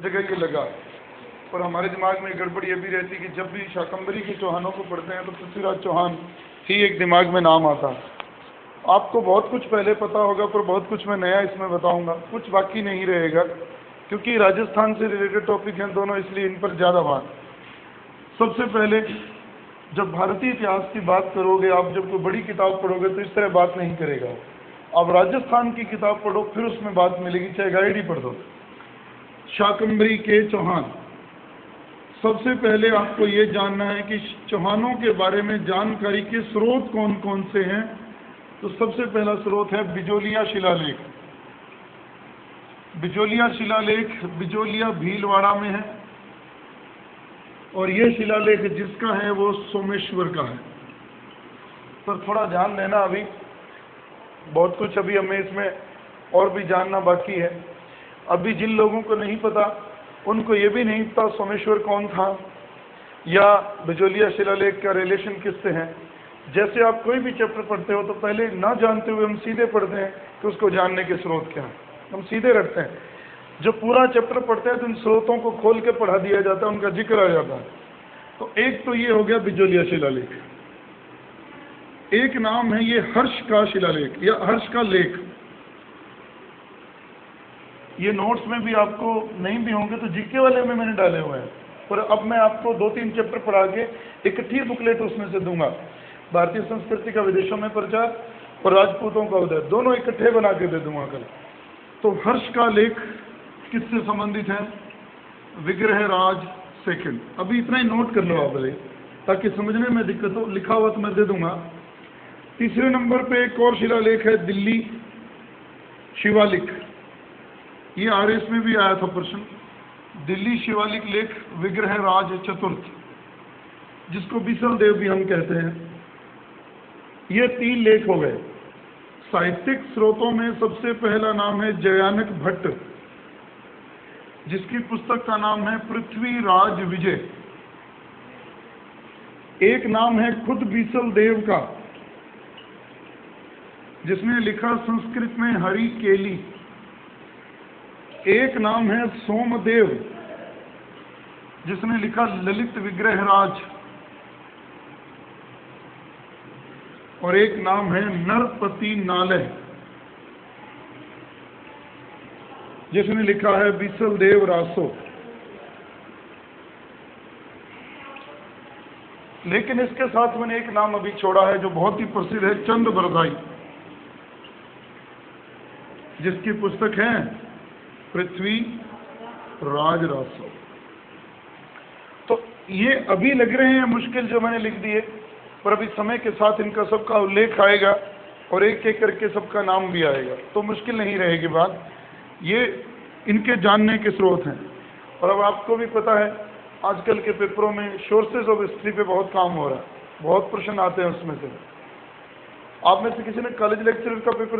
जगह ये लगा। और हमारे दिमाग में गड़बड़ी ये भी रहती कि जब भी शाकंभरी के चौहानों को पढ़ते हैं तो पृथ्वीराज चौहान ही एक दिमाग में नाम आता। आपको बहुत कुछ पहले पता होगा, पर बहुत कुछ मैं नया इसमें बताऊंगा, कुछ बाकी नहीं रहेगा, क्योंकि राजस्थान से रिलेटेड टॉपिक हैं दोनों, इसलिए इन पर ज़्यादा बात। सबसे पहले जब भारतीय इतिहास की बात करोगे आप, जब कोई बड़ी किताब पढ़ोगे तो इस तरह बात नहीं करेगा। आप राजस्थान की किताब पढ़ो, फिर उसमें बात मिलेगी, चाहे गाइड ही पढ़ दो। शाकंभरी के चौहान, सबसे पहले आपको ये जानना है कि चौहानों के बारे में जानकारी के स्रोत कौन कौन से हैं। तो सबसे पहला स्रोत है बिजोलिया शिलालेख। बिजोलिया शिलालेख बिजोलिया भीलवाड़ा में है, और ये शिलालेख जिसका है वो सोमेश्वर का है। पर थोड़ा ध्यान देना, अभी बहुत कुछ अभी हमें इसमें और भी जानना बाकी है। अभी जिन लोगों को नहीं पता, उनको ये भी नहीं पता सोमेश्वर कौन था या बिजोलिया शिलालेख का रिलेशन किससे है। जैसे आप कोई भी चैप्टर पढ़ते हो तो पहले ना जानते हुए हम सीधे पढ़ते हैं कि उसको जानने के स्रोत क्या है, हम सीधे रखते हैं। जो पूरा चैप्टर पढ़ते हैं तो इन स्रोतों को खोल के पढ़ा दिया जाता है, उनका जिक्र आ जाता है। तो एक तो ये हो गया बिजोलिया शिलालेख। एक नाम है ये हर्ष का शिलालेख या हर्ष का लेख। ये नोट्स में भी आपको नहीं भी होंगे तो जीके वाले में मैंने डाले हुए हैं, पर अब मैं आपको 2-3 चैप्टर पढ़ा के इकट्ठी बुकलेट उसमें से दूंगा। भारतीय संस्कृति का विदेशों में प्रचार और राजपूतों का उदय, दोनों इकट्ठे बना के दे दूंगा कल। तो हर्ष का लेख किससे संबंधित है? विग्रह राज सेकंड। अभी इतना ही नोट कर लो आप, ताकि समझने में दिक्कत हो। लिखा हुआ तो मैं दे दूंगा। तीसरे नंबर पे एक और शिलालेख है दिल्ली शिवालिक। ये आरएस में भी आया था प्रश्न। दिल्ली शिवालिक लेख विग्रह राज चतुर्थ, जिसको बिसल देव भी हम कहते हैं। ये 3 लेख हो गए। साहित्यिक स्रोतों में सबसे पहला नाम है जयानक भट्ट, जिसकी पुस्तक का नाम है पृथ्वीराज विजय। एक नाम है खुद बिसल देव का, जिसने लिखा संस्कृत में हरि केली। एक नाम है सोमदेव, जिसने लिखा ललित विग्रह राज। और एक नाम है नरपति नालय, जिसने लिखा है बिसल देव रासो। लेकिन इसके साथ मैंने एक नाम अभी छोड़ा है जो बहुत ही प्रसिद्ध है, चंद बरदाई, जिसकी पुस्तक है पृथ्वी राज रासो। तो ये अभी लग रहे हैं मुश्किल जो मैंने लिख दिए, पर अभी समय के साथ इनका सबका उल्लेख आएगा और एक एक करके सबका नाम भी आएगा, तो मुश्किल नहीं रहेगी बात। ये इनके जानने के स्रोत हैं। और अब आपको भी पता है आजकल के पेपरों में सोर्सेज ऑफ हिस्ट्री पे बहुत काम हो रहा है, बहुत प्रश्न आते हैं उसमें से। आप में से किसी ने कॉलेज लेक्चरर का पेपर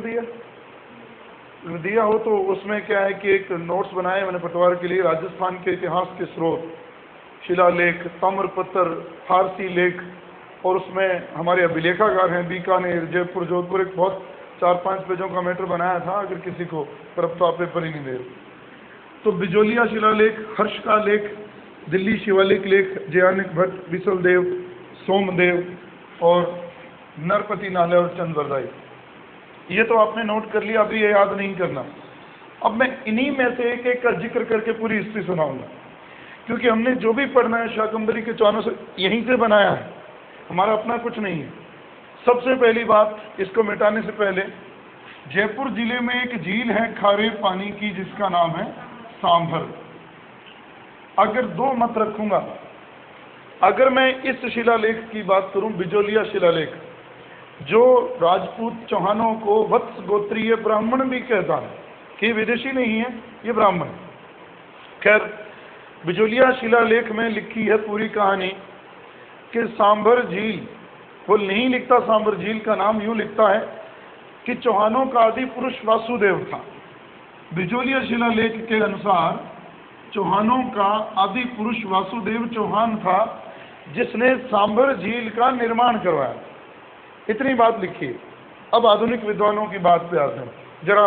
दिया हो तो उसमें क्या है कि एक नोट्स बनाए मैंने पटवार के लिए, राजस्थान के इतिहास के स्रोत, शिलालेख, ताम्रपत्र, फारसी लेख, और उसमें हमारे अभिलेखागार हैं बीकानेर, जयपुर, जोधपुर। एक बहुत 4-5 पेजों का मैटर बनाया था, अगर किसी को, पर अब तो आप पेपर ही नहीं दे रहे। तो बिजोलिया शिलालेख, हर्ष का लेख, दिल्ली शिवालिक लेख, जयानक भट्ट, बिसल देव, सोमदेव और नरपति नालय और चंद बरदाई, ये तो आपने नोट कर लिया, अभी ये याद नहीं करना। अब मैं इन्हीं में से एक एक का जिक्र करके पूरी हिस्ट्री सुनाऊंगा, क्योंकि हमने जो भी पढ़ना है शाकंभरी के चौहानों से यहीं से बनाया है, हमारा अपना कुछ नहीं है। सबसे पहली बात, इसको मिटाने से पहले, जयपुर जिले में एक झील है खारे पानी की, जिसका नाम है सांभर। अगर 2 मत रखूंगा, अगर मैं इस शिलालेख की बात करूं, बिजोलिया शिलालेख, जो राजपूत चौहानों को वत्स गोत्रीय ब्राह्मण भी कहता है, कि विदेशी नहीं है, ये ब्राह्मण। खैर, बिजोलिया शिलालेख में लिखी है पूरी कहानी कि सांभर झील, वो नहीं लिखता सांभर झील का नाम, यूं लिखता है कि चौहानों का आदि पुरुष वासुदेव था। बिजोलिया शिलालेख के अनुसार चौहानों का आदि पुरुष वासुदेव चौहान था, जिसने सांभर झील का निर्माण करवाया। इतनी बात लिखी है। अब आधुनिक विद्वानों की बात पे आते हैं। जरा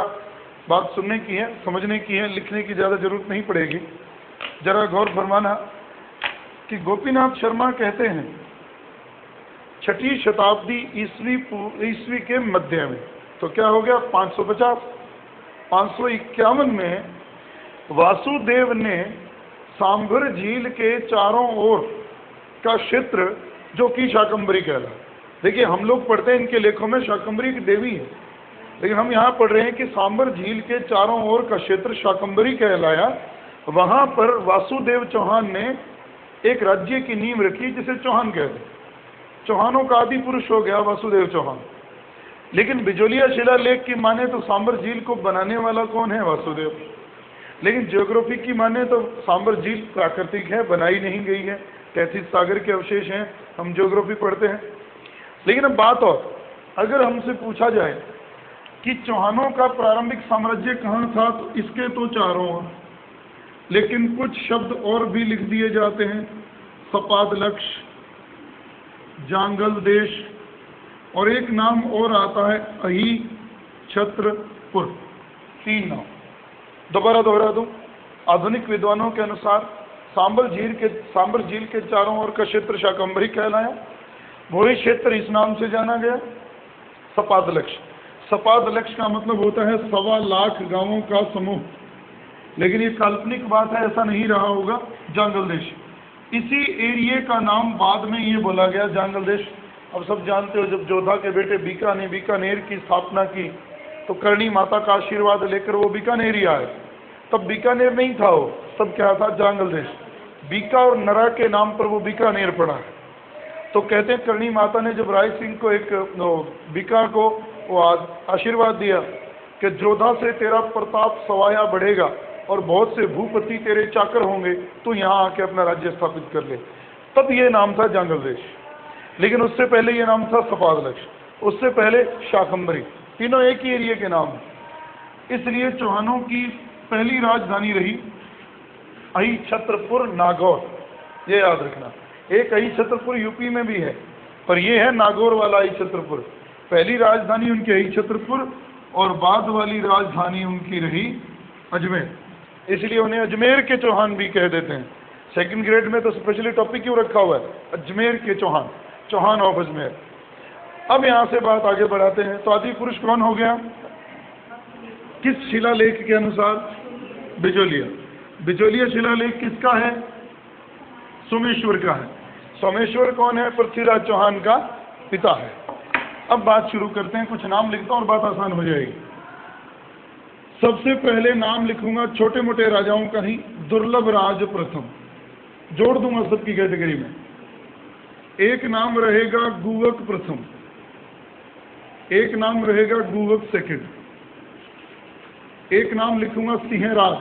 बात सुनने की है, समझने की है, लिखने की ज़्यादा जरूरत नहीं पड़ेगी। जरा गौर फरमाना कि गोपीनाथ शर्मा कहते हैं 6ठी शताब्दी ईस्वी के मध्य में, तो क्या हो गया 551 में वासुदेव ने सांभर झील के चारों ओर का क्षेत्र जो कि शाकंभरी कहला। देखिए हम लोग पढ़ते हैं इनके लेखों में शाकंभरी की देवी है, लेकिन हम यहाँ पढ़ रहे हैं कि सांभर झील के चारों ओर का क्षेत्र शाकंभरी कहलाया। वहाँ पर वासुदेव चौहान ने एक राज्य की नींव रखी जिसे चौहान कहते हैं। चौहानों का आदि पुरुष हो गया वासुदेव चौहान। लेकिन बिजोलिया शिलालेख की माने तो सांभर झील को बनाने वाला कौन है? वासुदेव। लेकिन ज्योग्राफी की माने तो सांभर झील प्राकृतिक है, बनाई नहीं गई है, तैतीस सागर के अवशेष हैं, हम ज्योग्राफी पढ़ते हैं। लेकिन अब बात और, अगर हमसे पूछा जाए कि चौहानों का प्रारंभिक साम्राज्य कहाँ था, तो इसके तो चारों ओर, लेकिन कुछ शब्द और भी लिख दिए जाते हैं, सपादलक्ष, जांगल देश, और एक नाम और आता है अही छत्रपुर। 3 नाम दोबारा दोहरा दूं। आधुनिक विद्वानों के अनुसार सांभर झील के चारों ओर का क्षेत्र शाकंभरी कहलाया। वही क्षेत्र इस नाम से जाना गया, सपादलक्ष। सपादलक्ष का मतलब होता है 1.25 लाख गांवों का समूह, लेकिन ये काल्पनिक बात है, ऐसा नहीं रहा होगा। जांगल देश, इसी एरिया का नाम बाद में ये बोला गया जांगल देश। अब सब जानते हो जब जोधा के बेटे बीकानेर की स्थापना की तो करणी माता का आशीर्वाद लेकर वो बीकानेर ही आए। तब बीकानेर नहीं था वो, तब क्या था? जांगल देश। बीका और नरा के नाम पर वो बीकानेर पड़ा है। तो कहते हैं करणी माता ने जब राय सिंह को बीका को वो आशीर्वाद दिया कि जोधा से तेरा प्रताप सवाया बढ़ेगा और बहुत से भूपति तेरे चाकर होंगे, तो यहाँ आके अपना राज्य स्थापित कर ले, तब ये नाम था जांगल देश। लेकिन उससे पहले ये नाम था सपादलक्ष, उससे पहले शाकंभरी। तीनों एक ही एरिया के नाम हैं। इसलिए चौहानों की पहली राजधानी रही अही छत्रपुर नागौर, ये याद रखना। एक अही छत्रपुर यूपी में भी है, पर ये है नागौर वाला अही छत्रपुर। पहली राजधानी उनकी अही छत्रपुर और बाद वाली राजधानी उनकी रही अजमेर, इसलिए उन्हें अजमेर के चौहान भी कह देते हैं। सेकंड ग्रेड में तो स्पेशली टॉपिक क्यों रखा हुआ है? अजमेर के चौहान, चौहान ऑफ अजमेर। अब यहाँ से बात आगे बढ़ाते हैं। तो आदि पुरुष कौन हो गया? किस शिलालेख के अनुसार? बिजोलिया। बिजोलिया शिलालेख किसका है? सोमेश्वर का है। सोमेश्वर कौन है? पृथ्वीराज चौहान का पिता है। अब बात शुरू करते हैं, कुछ नाम लिखता हूँ और बात आसान हो जाएगी। सबसे पहले नाम लिखूंगा छोटे मोटे राजाओं का ही, दुर्लभ राज प्रथम, जोड़ दूंगा सबकी कैटेगरी में। एक नाम रहेगा गुवक प्रथम, एक नाम रहेगा गुवक सेकंड, एक नाम लिखूंगा सिंहराज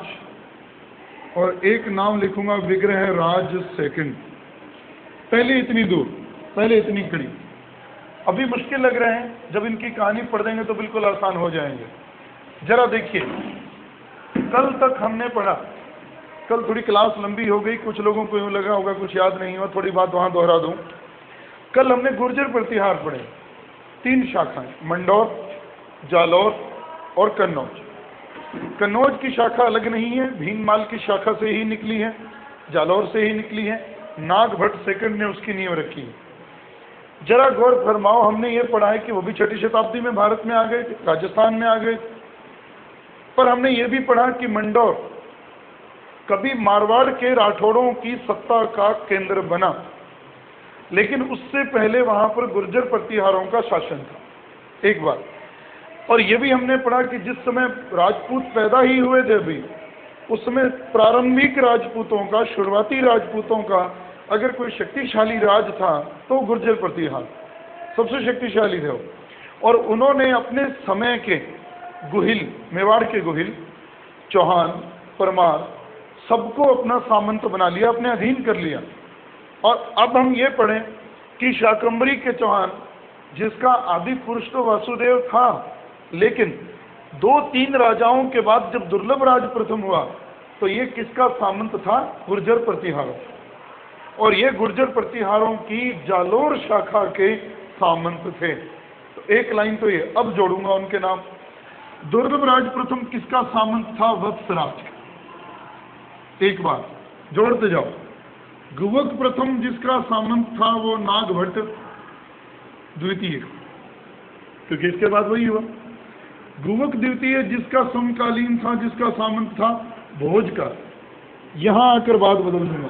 और एक नाम लिखूंगा विग्रह राज सेकंड। पहले इतनी दूर, पहले इतनी कड़ी। अभी मुश्किल लग रहे हैं, जब इनकी कहानी पढ़ देंगे तो बिल्कुल आसान हो जाएंगे। जरा देखिए, कल तक हमने पढ़ा, कल थोड़ी क्लास लंबी हो गई, कुछ लोगों को यूँ लगा होगा कुछ याद नहीं हुआ, थोड़ी बात वहाँ दोहरा दूँ। कल हमने गुर्जर प्रतिहार पढ़े, 3 शाखाएं, मंडौर, जालौर और कन्नौज। कन्नौज की शाखा अलग नहीं है, भीनमाल की शाखा से ही निकली है, जालौर से ही निकली है, नागभट्ट सेकंड ने उसकी नींव रखी है। जरा गौर फरमाओ, हमने ये पढ़ा है कि वो भी 6ठी शताब्दी में भारत में आ गए, राजस्थान में आ गए, पर हमने ये भी पढ़ा कि मंडौर कभी मारवाड़ के राठौड़ों की सत्ता का केंद्र बना, लेकिन उससे पहले वहां पर गुर्जर प्रतिहारों का शासन था, एक बार। और ये भी हमने पढ़ा कि जिस समय राजपूत पैदा ही हुए थे अभी, उस समय प्रारंभिक राजपूतों का, शुरुआती राजपूतों का अगर कोई शक्तिशाली राज था तो गुर्जर प्रतिहार सबसे शक्तिशाली थे। और उन्होंने अपने समय के गुहिल, मेवाड़ के गुहिल, चौहान, परमार, सबको अपना सामंत बना लिया, अपने अधीन कर लिया। और अब हम ये पढ़ें कि शाकंभरी के चौहान, जिसका आदि पुरुष तो वासुदेव था, लेकिन 2-3 राजाओं के बाद जब दुर्लभ राज प्रथम हुआ तो ये किसका सामंत था? गुर्जर प्रतिहारों। और ये गुर्जर प्रतिहारों की जालोर शाखा के सामंत थे। तो एक लाइन तो ये, अब जोड़ूंगा उनके नाम। दुर्लभ राज प्रथम किसका सामंत था? वत्सराज। एक बार जोड़ते जाओ। गुवक प्रथम जिसका सामंत था वो नागभट्ट द्वितीय, क्योंकि इसके बाद वही हुआ। गुवक द्वितीय जिसका समकालीन था, जिसका सामंत था भोज का। यहां आकर बात बदल दूंगा।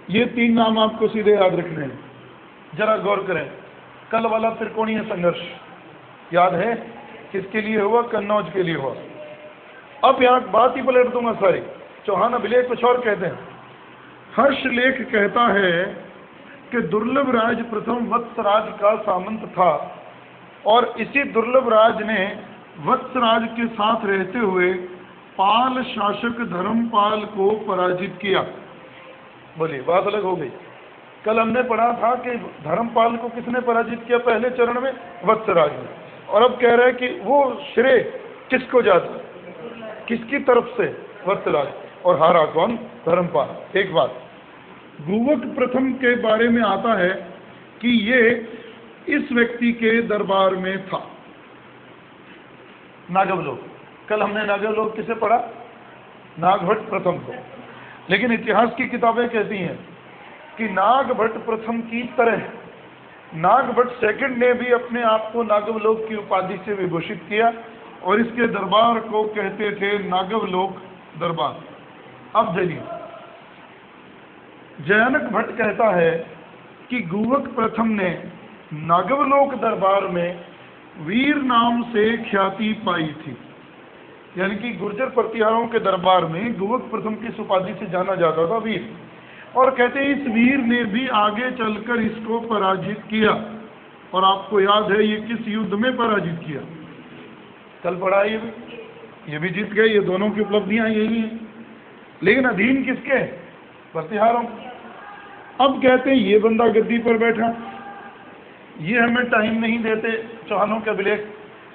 ये 3 नाम आपको सीधे याद रखने हैं। जरा गौर करें, कल वाला त्रिकोणीय संघर्ष याद है किसके लिए हुआ? कन्नौज के लिए हुआ। अब यहाँ बात ही पलट दूंगा सारी। चौहान अभिलेख कुछ और कहते हैं। हर्षलेख कहता है कि दुर्लभ राज प्रथम वत्सराज का सामंत था और इसी दुर्लभ राज ने वत्सराज के साथ रहते हुए पाल शासक धर्मपाल को पराजित किया। बोलिए, बात अलग हो गई। कल हमने पढ़ा था कि धर्मपाल को किसने पराजित किया? पहले चरण में वत्सराज ने। और अब कह रहे हैं कि वो श्रेय किसको जाता, किसकी तरफ से? वत्सराज। और हारा कौन? धर्मपाल। एक बात, गुवक प्रथम के बारे में आता है कि ये इस व्यक्ति के दरबार में था, नागवलोक। कल हमने नागवलोक किसे पढ़ा? नागभट्ट प्रथम को। लेकिन इतिहास की किताबें कहती हैं कि नागभट्ट प्रथम की तरह नागभट्ट सेकंड ने भी अपने आप को नागवलोक की उपाधि से विभूषित किया और इसके दरबार को कहते थे नागवलोक दरबार। अब जाइए, जयानक भट्ट कहता है कि गुवक प्रथम ने नागवलोक दरबार में वीर नाम से ख्याति पाई थी। यानी कि गुर्जर प्रतिहारों के दरबार में गुवक प्रथम की उपाधि से जाना जाता था वीर। और कहते हैं इस वीर ने भी आगे चलकर इसको पराजित किया। और आपको याद है ये किस युद्ध में पराजित किया? कल पढ़ा ये भी जीत गए। ये दोनों की उपलब्धियां यही हैं, लेकिन अधीन किसके? प्रतिहारों। अब कहते हैं ये बंदा गद्दी पर बैठा, ये हमें टाइम नहीं देते चौहानों के अभिलेख,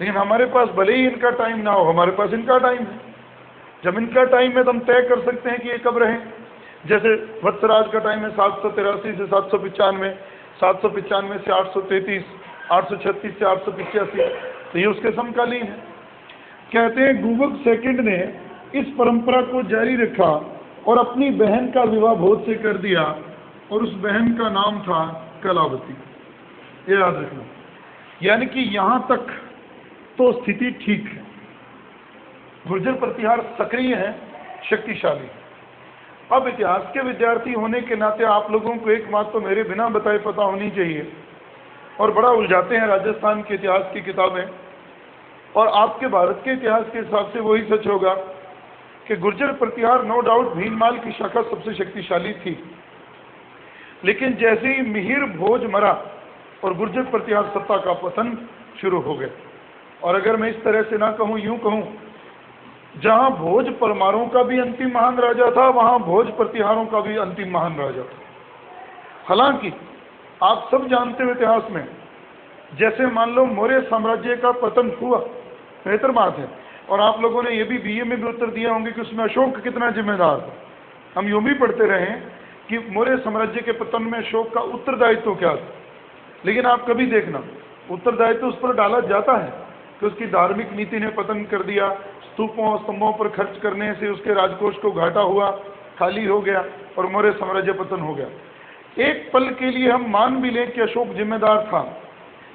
लेकिन हमारे पास भले ही इनका टाइम ना हो, हमारे पास इनका टाइम है। जब इनका टाइम है तो हम तय कर सकते हैं कि ये कब रहे। जैसे वत्सराज का टाइम है 783 से 795, 795 से 833, 836 से 885, तो ये उसके समकालीन है। कहते हैं गुवक सेकंड ने इस परंपरा को जारी रखा और अपनी बहन का विवाह भोज से कर दिया और उस बहन का नाम था कलावती। ये याद रखना। यानी कि यहां तक तो स्थिति ठीक है। गुर्जर प्रतिहार सक्रिय है, शक्तिशाली। अब इतिहास के विद्यार्थी होने के नाते आप लोगों को एक बात तो मेरे बिना बताए पता होनी चाहिए, और बड़ा उलझाते हैं राजस्थान के इतिहास की किताबें, और आपके भारत के इतिहास के हिसाब से वही सच होगा कि गुर्जर प्रतिहार नो डाउट भीनमाल की शाखा सबसे शक्तिशाली थी। लेकिन जैसे ही मिहिर भोज मरा और गुर्जर प्रतिहार सत्ता का पतन शुरू हो गया। और अगर मैं इस तरह से ना कहूं, यूं कहूं, जहां भोज परमारों का भी अंतिम महान राजा था, वहां भोज प्रतिहारों का भी अंतिम महान राजा था। हालांकि आप सब जानते हो इतिहास में, जैसे मान लो मौर्य साम्राज्य का पतन हुआ, बेहतर बात है, और आप लोगों ने ये भी बीए में भी उत्तर दिया होंगे कि उसमें अशोक कितना जिम्मेदार था। हम यूं भी पढ़ते रहे कि मौर्य साम्राज्य के पतन में अशोक का उत्तरदायित्व क्या था। लेकिन आप कभी देखना, उत्तरदायित्व उस पर डाला जाता है कि उसकी धार्मिक नीति ने पतन कर दिया, स्तूपों और स्तंभों पर खर्च करने से उसके राजकोष को घाटा हुआ, खाली हो गया और मौर्य साम्राज्य पतन हो गया। एक पल के लिए हम मान भी लें कि अशोक जिम्मेदार था,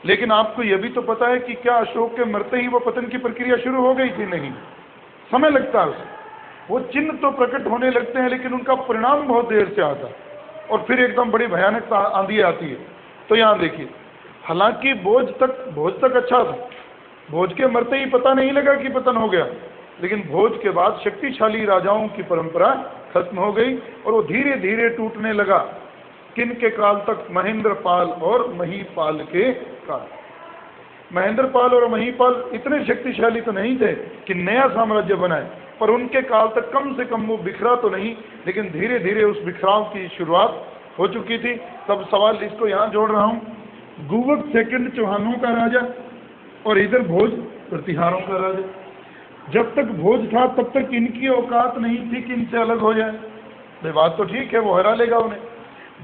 लेकिन आपको यह भी तो पता है कि क्या अशोक के मरते ही वो पतन की प्रक्रिया शुरू हो गई थी? नहीं, समय लगता है उसे। वो चिन्ह तो प्रकट होने लगते हैं, लेकिन उनका परिणाम बहुत देर से आता है, और फिर एकदम बड़ी भयानक आंधी आती है। तो यहाँ देखिए, हालांकि भोज तक अच्छा था, भोज के मरते ही पता नहीं लगा कि पतन हो गया, लेकिन भोज के बाद शक्तिशाली राजाओं की परंपरा खत्म हो गई और वो धीरे धीरे टूटने लगा। किन के काल तक? महेंद्रपाल और महीपाल के काल। महेंद्रपाल और महीपाल इतने शक्तिशाली तो नहीं थे कि नया साम्राज्य बनाए, पर उनके काल तक कम से कम वो बिखरा तो नहीं, लेकिन धीरे धीरे उस बिखराव की शुरुआत हो चुकी थी। तब सवाल इसको यहाँ जोड़ रहा हूँ, गुवक सेकंड चौहानों का राजा और इधर भोज प्रतिहारों का राजा। जब तक भोज था तब तक इनकी औकात नहीं थी कि इनसे अलग हो जाए। भाई बात तो ठीक है, वो हरा लेगा उन्हें।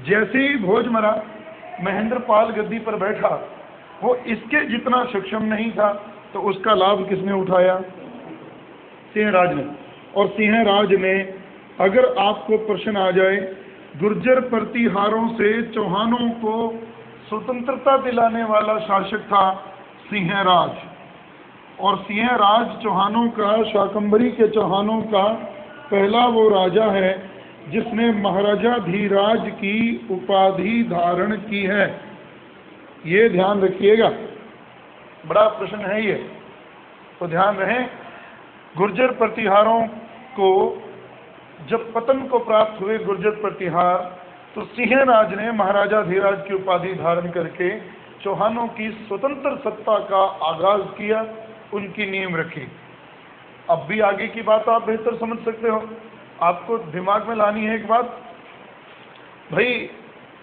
जैसे ही भोज मरा, महेंद्रपाल गद्दी पर बैठा, वो इसके जितना सक्षम नहीं था, तो उसका लाभ किसने उठाया? सिंहराज ने। और सिंहराज ने अगर आपको प्रश्न आ जाए, गुर्जर प्रतिहारों से चौहानों को स्वतंत्रता दिलाने वाला शासक था सिंहराज, और सिंहराज चौहानों का, शाकंभरी के चौहानों का पहला वो राजा है जिसने महाराजा धीराज की उपाधि धारण की है। ये ध्यान रखिएगा, बड़ा प्रश्न है ये, तो ध्यान रहे। गुर्जर प्रतिहारों को जब पतन को प्राप्त हुए गुर्जर प्रतिहार, तो सिंहराज ने महाराजा धीराज की उपाधि धारण करके चौहानों की स्वतंत्र सत्ता का आगाज किया, उनकी नींव रखी। अब भी आगे की बात आप बेहतर समझ सकते हो, आपको दिमाग में लानी है एक बात भाई।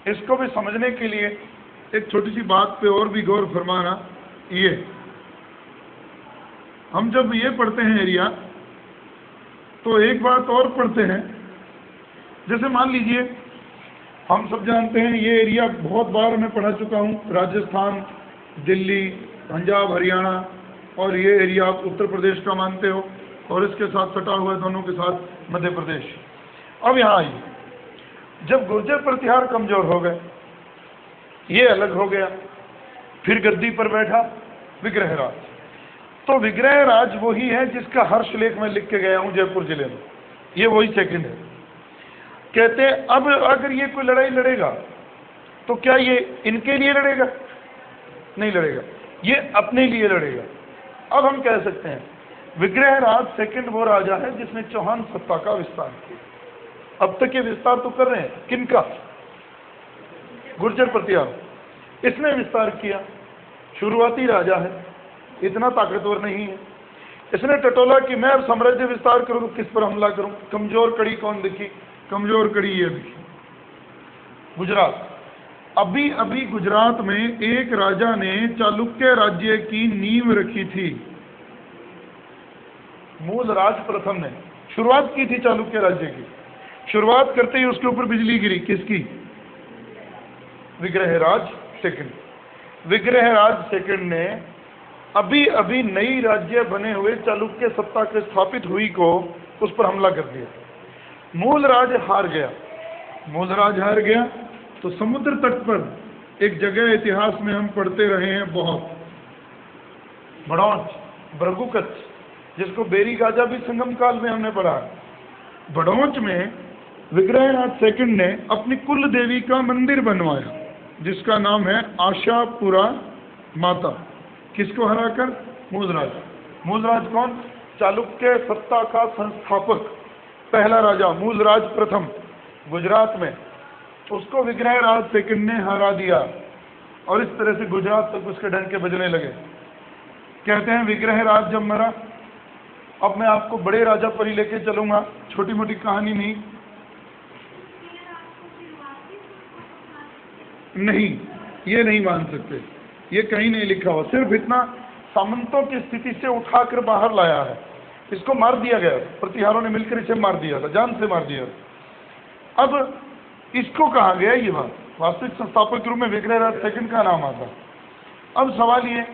इसको भी समझने के लिए एक छोटी सी बात पे और भी गौर फरमाना। ये हम जब ये पढ़ते हैं एरिया, तो एक बात और पढ़ते हैं, जैसे मान लीजिए हम सब जानते हैं ये एरिया बहुत बार मैं पढ़ा चुका हूँ, राजस्थान, दिल्ली, पंजाब, हरियाणा, और ये एरिया आप उत्तर प्रदेश का मानते हो, और इसके साथ सटा हुआ है दोनों के साथ मध्य प्रदेश। अब यहाँ आइए, जब गुर्जर प्रतिहार कमजोर हो गए, ये अलग हो गया, फिर गद्दी पर बैठा विग्रहराज। तो विग्रहराज वही है जिसका हर्षलेख में लिख के गया हूँ जयपुर जिले में, ये वही सेकंड है। कहते हैं अब अगर ये कोई लड़ाई लड़ेगा तो क्या ये इनके लिए लड़ेगा? नहीं लड़ेगा, ये अपने लिए लड़ेगा। अब हम कह सकते हैं विग्रहराज सेकंड वो राजा है जिसने चौहान सत्ता का विस्तार किया। अब तक ये विस्तार तो कर रहे हैं, किनका? गुर्जर प्रतिहार, इसने विस्तार किया। शुरुआती राजा है, इतना ताकतवर नहीं है। इसने टटोला कि मैं अब साम्राज्य विस्तार करूं तो किस पर हमला करूं, कमजोर कड़ी कौन दिखी? कमजोर कड़ी ये दिखी, गुजरात। अभी अभी गुजरात में एक राजा ने चालुक्य राज्य की नींव रखी थी, मूलराज प्रथम ने शुरुआत की थी चालुक्य राज्य की। शुरुआत करते ही उसके ऊपर बिजली गिरी, किसकी? विग्रहराज सेकंड। विग्रहराज सेकंड ने अभी अभी नई राज्य बने हुए चालुक्य सत्ता के स्थापित हुई को उस पर हमला कर दिया। मूलराज हार गया। मूलराज हार गया तो समुद्र तट पर एक जगह इतिहास में हम पढ़ते रहे हैं बहुत, बड़ौच, भृगुकच्छ, जिसको बेरी गाजा भी संगम काल में हमने पढ़ा। बड़ौच में विग्रहराज सेकंड ने अपनी कुल देवी का मंदिर बनवाया जिसका नाम है आशापुरा माता। किसको हराकर? मूलराज। मूलराज कौन? चालुक्य सत्ता का संस्थापक, पहला राजा मूलराज प्रथम गुजरात में, उसको विग्रहराज सेकंड ने हरा दिया। और इस तरह से गुजरात तक उसके डंके बजने लगे। कहते हैं विग्रहराज जब मरा, अब मैं आपको बड़े राजा पर ही लेके चलूंगा, छोटी मोटी कहानी नहीं, ये नहीं मान सकते, ये कहीं नहीं लिखा हुआ। सिर्फ इतना सामंतों की स्थिति से उठाकर बाहर लाया है। इसको मार दिया गया, प्रतिहारों ने मिलकर इसे मार दिया था, जान से मार दिया। अब इसको कहा गया ये बात, वास्तविक संस्थापक के रूप में विग्रहराज सेकंड का नाम आता। अब सवाल ये,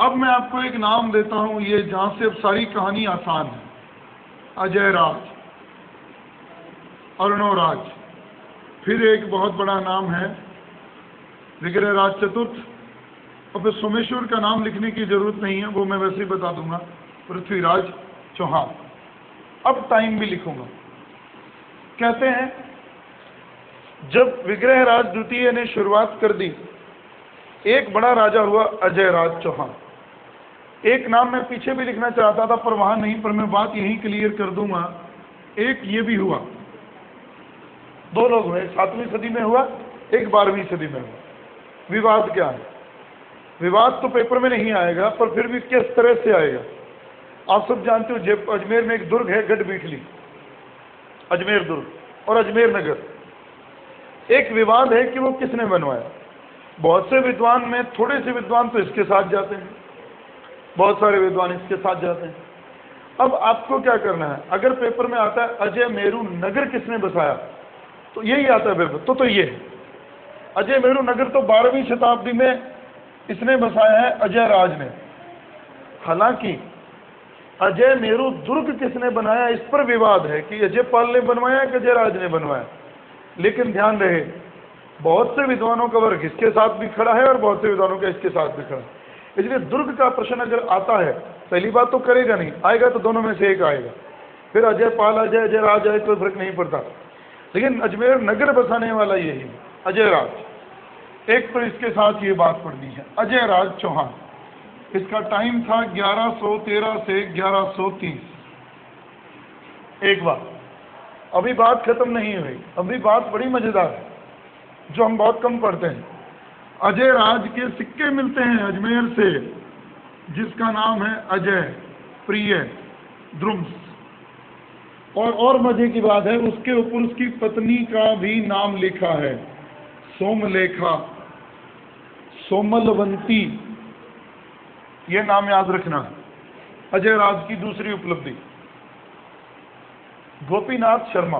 अब मैं आपको एक नाम देता हूं, ये जहां से अब सारी कहानी आसान है। अजय राज, अर्णोराज, फिर एक बहुत बड़ा नाम है विग्रहराज चतुर्थ, और फिर सोमेश्वर का नाम लिखने की जरूरत नहीं है, वो मैं वैसे ही बता दूंगा, पृथ्वीराज चौहान। अब टाइम भी लिखूंगा। कहते हैं जब विग्रहराज द्वितीय ने शुरुआत कर दी, एक बड़ा राजा हुआ अजय राज चौहान। एक नाम मैं पीछे भी लिखना चाहता था पर वहां नहीं, पर मैं बात यहीं क्लियर कर दूंगा। एक ये भी हुआ, दो लोग हुए, 7वीं सदी में हुआ, एक 12वीं सदी में हुआ। विवाद क्या है? विवाद तो पेपर में नहीं आएगा, पर फिर भी किस तरह से आएगा आप सब जानते हो। अजमेर में एक दुर्ग है गढ़बीठली, अजमेर दुर्ग और अजमेर नगर। एक विवाद है कि वो किसने बनवाया। बहुत से विद्वान में थोड़े से विद्वान तो इसके साथ जाते हैं, बहुत सारे विद्वान इसके साथ जाते हैं। अब आपको क्या करना है, अगर पेपर में आता है अजय मेरू नगर किसने बसाया, तो यही आता है पेपर, तो ये है अजय मेरू नगर तो 12वीं शताब्दी में इसने बसाया है अजय राज ने। हालांकि अजय मेरू दुर्ग किसने बनाया, इस पर विवाद है कि अजय पाल ने बनवाया कि अजय राज ने बनवाया। लेकिन ध्यान रहे, बहुत से विद्वानों का वर्ग इसके साथ भी खड़ा है और बहुत से विद्वानों का इसके साथ भी खड़ा है। इसलिए दुर्ग का प्रश्न अगर आता है, पहली बात तो करेगा नहीं, आएगा तो दोनों में से एक आएगा। फिर अजय पाल अजय अजय राज आए कोई फर्क नहीं पड़ता, लेकिन अजमेर नगर बसाने वाला यही है, अजय राज। एक तो इसके साथ ये बात पढ़नी है, अजय राज चौहान। इसका टाइम था 1113 से 1130। एक बात, अभी बात खत्म नहीं हुई, अभी बात बड़ी मजेदार है जो हम बहुत कम पढ़ते हैं। अजय राज के सिक्के मिलते हैं अजमेर से, जिसका नाम है अजय प्रिय द्रुम्स। और मजे की बात है, उसके ऊपर उसकी पत्नी का भी नाम लिखा है, सोमलेखा, सोमलवंती। ये नाम याद रखना। अजय राज की दूसरी उपलब्धि, गोपीनाथ शर्मा,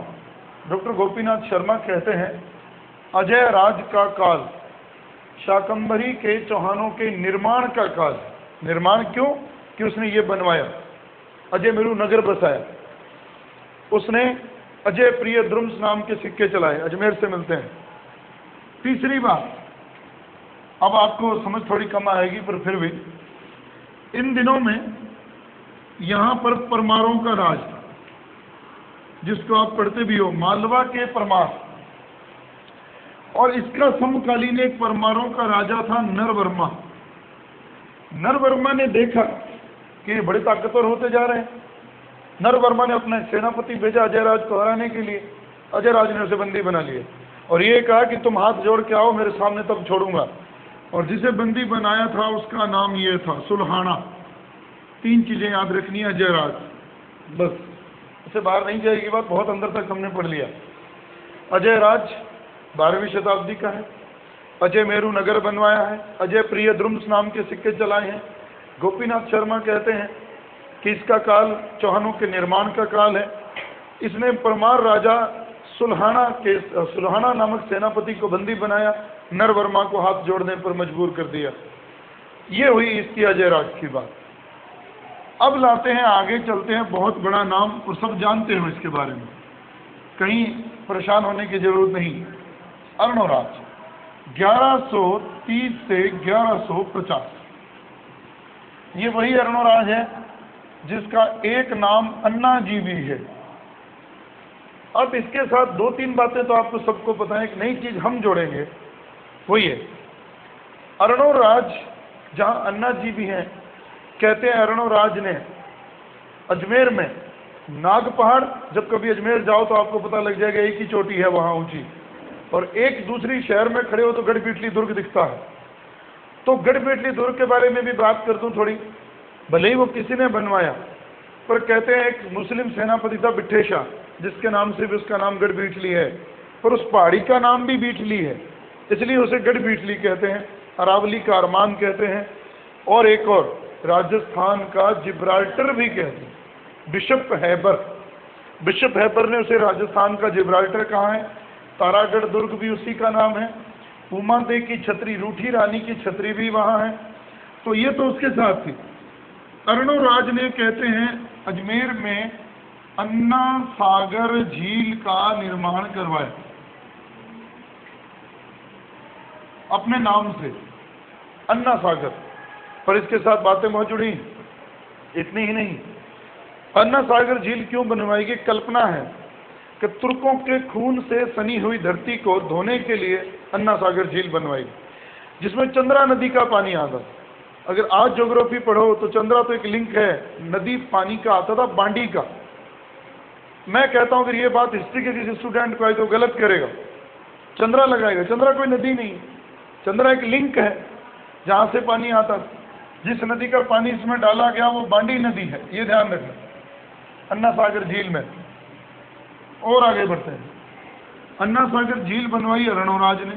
डॉक्टर गोपीनाथ शर्मा कहते हैं अजय राज का काल शाकंभरी के चौहानों के निर्माण का काल। निर्माण क्यों? कि उसने ये बनवाया, अजय मेरू नगर बसाया, उसने अजय प्रिय द्रुम्स नाम के सिक्के चलाए, अजमेर से मिलते हैं। तीसरी बात, अब आपको समझ थोड़ी कम आएगी पर फिर भी, इन दिनों में यहां पर परमारों का राज था, जिसको आप पढ़ते भी हो, मालवा के परमार। और इसका समकालीन एक परमारों का राजा था नरवर्मा। नरवर्मा ने देखा कि ये बड़े ताकतवर होते जा रहे हैं। नरवर्मा ने अपने सेनापति भेजा अजय राज को हराने के लिए। अजय राज ने उसे बंदी बना लिया और ये कहा कि तुम हाथ जोड़ के आओ मेरे सामने, तब छोड़ूंगा। और जिसे बंदी बनाया था उसका नाम ये था, सुल्हाना। 3 चीजें याद रखनी है अजय राज, बस इससे बाहर नहीं जाएगी बात, बहुत अंदर तक हमने पढ़ लिया। अजय राज 12वीं शताब्दी का है, अजय मेरू नगर बनवाया है, अजय प्रिय द्रुम्स नाम के सिक्के चलाए हैं। गोपीनाथ शर्मा कहते हैं कि इसका काल चौहानों के निर्माण का काल है। इसने परमार राजा सुल्हाना नामक सेनापति को बंदी बनाया, नरवर्मा को हाथ जोड़ने पर मजबूर कर दिया। ये हुई इसकी अजय राज की बात। अब लाते हैं, आगे चलते हैं, बहुत बड़ा नाम और सब जानते हो इसके बारे में, कहीं परेशान होने की जरूरत नहीं। अर्णोराज 1130 से 1150। ये वही अर्णोराज है जिसका एक नाम अन्ना जी भी है। अब इसके साथ 2-3 बातें तो आपको सबको पता है, एक नई चीज हम जोड़ेंगे, वो ये अर्णोराज जहां अन्ना जी भी हैं। कहते हैं अर्णोराज ने अजमेर में नाग पहाड़, जब कभी अजमेर जाओ तो आपको पता लग जाएगा एक ही चोटी है वहां ऊंची, और एक दूसरी शहर में खड़े हो तो गढ़पीटली दुर्ग दिखता है। तो गढ़पीटली दुर्ग के बारे में भी बात कर दूं थोड़ी, भले ही वो किसी ने बनवाया, पर कहते हैं एक मुस्लिम सेनापति था बिट्ठे शाह, जिसके नाम से भी उसका नाम गढ़पीटली है, पर उस पहाड़ी का नाम भी बीटली है, इसलिए उसे गढ़पीटली कहते हैं। अरावली का अरमान कहते हैं, और एक और राजस्थान का जिब्राल्टर भी कहते हैं, बिशप हैबर। बिशप हैबर ने उसे राजस्थान का जिब्राल्टर कहा है। तारागढ़ दुर्ग भी उसी का नाम है। उमा दे की छतरी, रूठी रानी की छतरी भी वहां है। तो ये तो उसके साथ थी। अर्णोराज ने कहते हैं अजमेर में अन्ना सागर झील का निर्माण करवाया अपने नाम से, अन्ना सागर। पर इसके साथ बातें बहुत जुड़ी, इतनी ही नहीं, अन्ना सागर झील क्यों बनवाई गई? कल्पना है कि तुर्कों के खून से सनी हुई धरती को धोने के लिए अन्ना सागर झील बनवाई, जिसमें चंद्रा नदी का पानी आता। अगर आज ज्योग्राफी पढ़ो तो चंद्रा तो एक लिंक है, नदी पानी का आता था, बांडी का। मैं कहता हूं अगर ये बात हिस्ट्री के किसी स्टूडेंट को आई तो गलत करेगा, चंद्रा लगाएगा। चंद्रा कोई नदी नहीं, चंद्रा एक लिंक है जहां से पानी आता। जिस नदी का पानी इसमें डाला गया वो बांडी नदी है, ये ध्यान रखना, अन्ना सागर झील में। और आगे बढ़ते हैं। अन्ना सागर झील बनवाई अर्णोराज ने।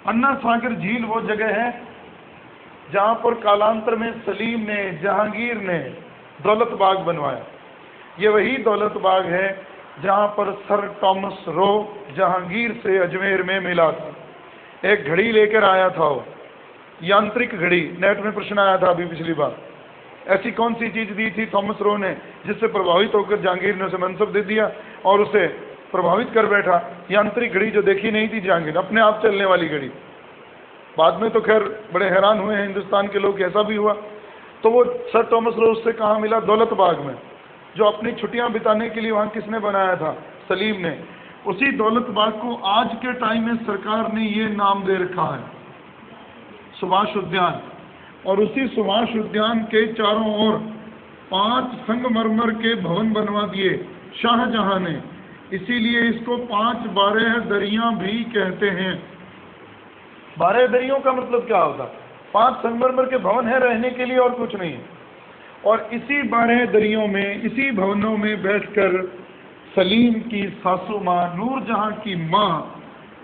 अन्ना सागर झील वो जगह है जहां पर कालांतर में सलीम ने, जहांगीर ने दौलत बाग बनवाया। ये वही दौलत बाग है जहां पर सर टॉमस रो जहांगीर से अजमेर में मिला था। एक घड़ी लेकर आया था वो, यांत्रिक घड़ी। नेट में प्रश्न आया था अभी पिछली बार, ऐसी कौन सी चीज दी थी थॉमस रो ने जिससे प्रभावित होकर जहांगीर ने उसे मनसब दे दिया और उसे प्रभावित कर बैठा? ये आंतरिक घड़ी जो देखी नहीं थी जहांगीर, अपने आप चलने वाली घड़ी। बाद में तो खैर बड़े हैरान हुए हैं हिंदुस्तान के लोग, ऐसा भी हुआ। तो वो सर थॉमस रो उससे कहाँ मिला? दौलत बाग में, जो अपनी छुट्टियां बिताने के लिए वहाँ किसने बनाया था? सलीम ने। उसी दौलत बाग को आज के टाइम में सरकार ने ये नाम दे रखा है, सुभाष उद्यान। और उसी सुभाष उद्यान के चारों ओर 5 संगमरमर के भवन बनवा दिए शाहजहां ने, इसीलिए इसको 5 बारह दरियां भी कहते हैं। 12 दरियों का मतलब क्या होता? 5 संगमरमर के भवन है रहने के लिए और कुछ नहीं है। और इसी 12 दरियों में, इसी भवनों में बैठकर सलीम की सासू माँ, नूरजहां की माँ,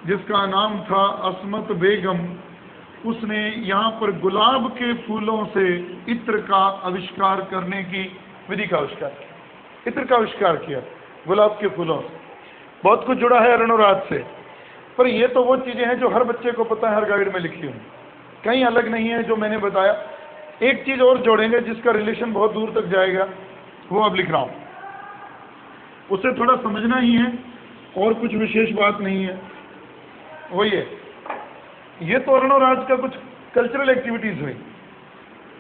जिसका नाम था असमत बेगम, उसने यहाँ पर गुलाब के फूलों से इत्र का आविष्कार करने की विधि का आविष्कार किया। इत्र का आविष्कार किया गुलाब के फूलों से। बहुत कुछ जुड़ा है अरुणोराज से, पर ये तो वो चीजें हैं जो हर बच्चे को पता है, हर गाइड में लिखी हुई, कहीं अलग नहीं है जो मैंने बताया। एक चीज और जोड़ेंगे जिसका रिलेशन बहुत दूर तक जाएगा, वो अब लिख रहा हूं, उसे थोड़ा समझना ही है और कुछ विशेष बात नहीं है। वो ये तो अरुणोराज का कुछ कल्चरल एक्टिविटीज हुई।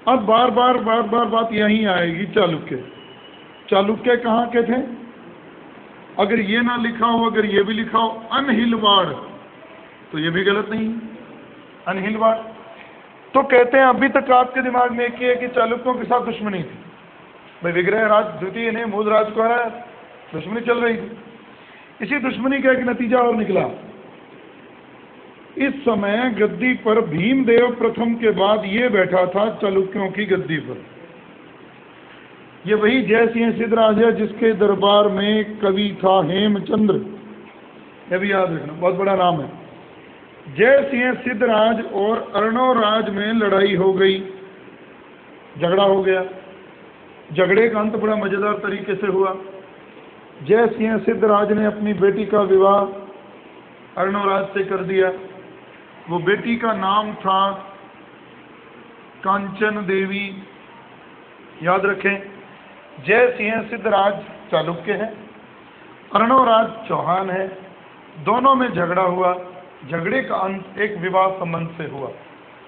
अब बार बार बात यहीं आएगी, चालुक्य। चालुक्य कहाँ के थे? अगर ये ना लिखा हो, अगर ये भी लिखा हो अनहिलवाड़, तो ये भी गलत नहीं। अनहिलवाड़ तो कहते हैं अभी तक आपके दिमाग में एक ही है कि चालुक्यों के साथ दुश्मनी थी। भाई विग्रह राज द्वितीय ने मूल राज को हराया, दुश्मनी चल रही थी। इसी दुश्मनी का एक नतीजा और निकला। इस समय गद्दी पर भीमदेव प्रथम के बाद ये बैठा था चालुक्यों की गद्दी पर। ये वही जयसिंह सिद्धराज है जिसके दरबार में कवि था हेमचंद्र, ये भी याद रखना, बहुत बड़ा नाम है। जयसिंह सिद्धराज और अरुणोराज में लड़ाई हो गई, झगड़ा हो गया। झगड़े का अंत बड़ा मजेदार तरीके से हुआ। जयसिंह सिद्धराज ने अपनी बेटी का विवाह अरुणोराज से कर दिया। वो बेटी का नाम था कांचन देवी, याद रखें। जयसिंह सिद्धराज चालुक्य है, अरुणोराज चौहान है। दोनों में झगड़ा हुआ। झगड़े का अंत एक विवाह संबंध से हुआ,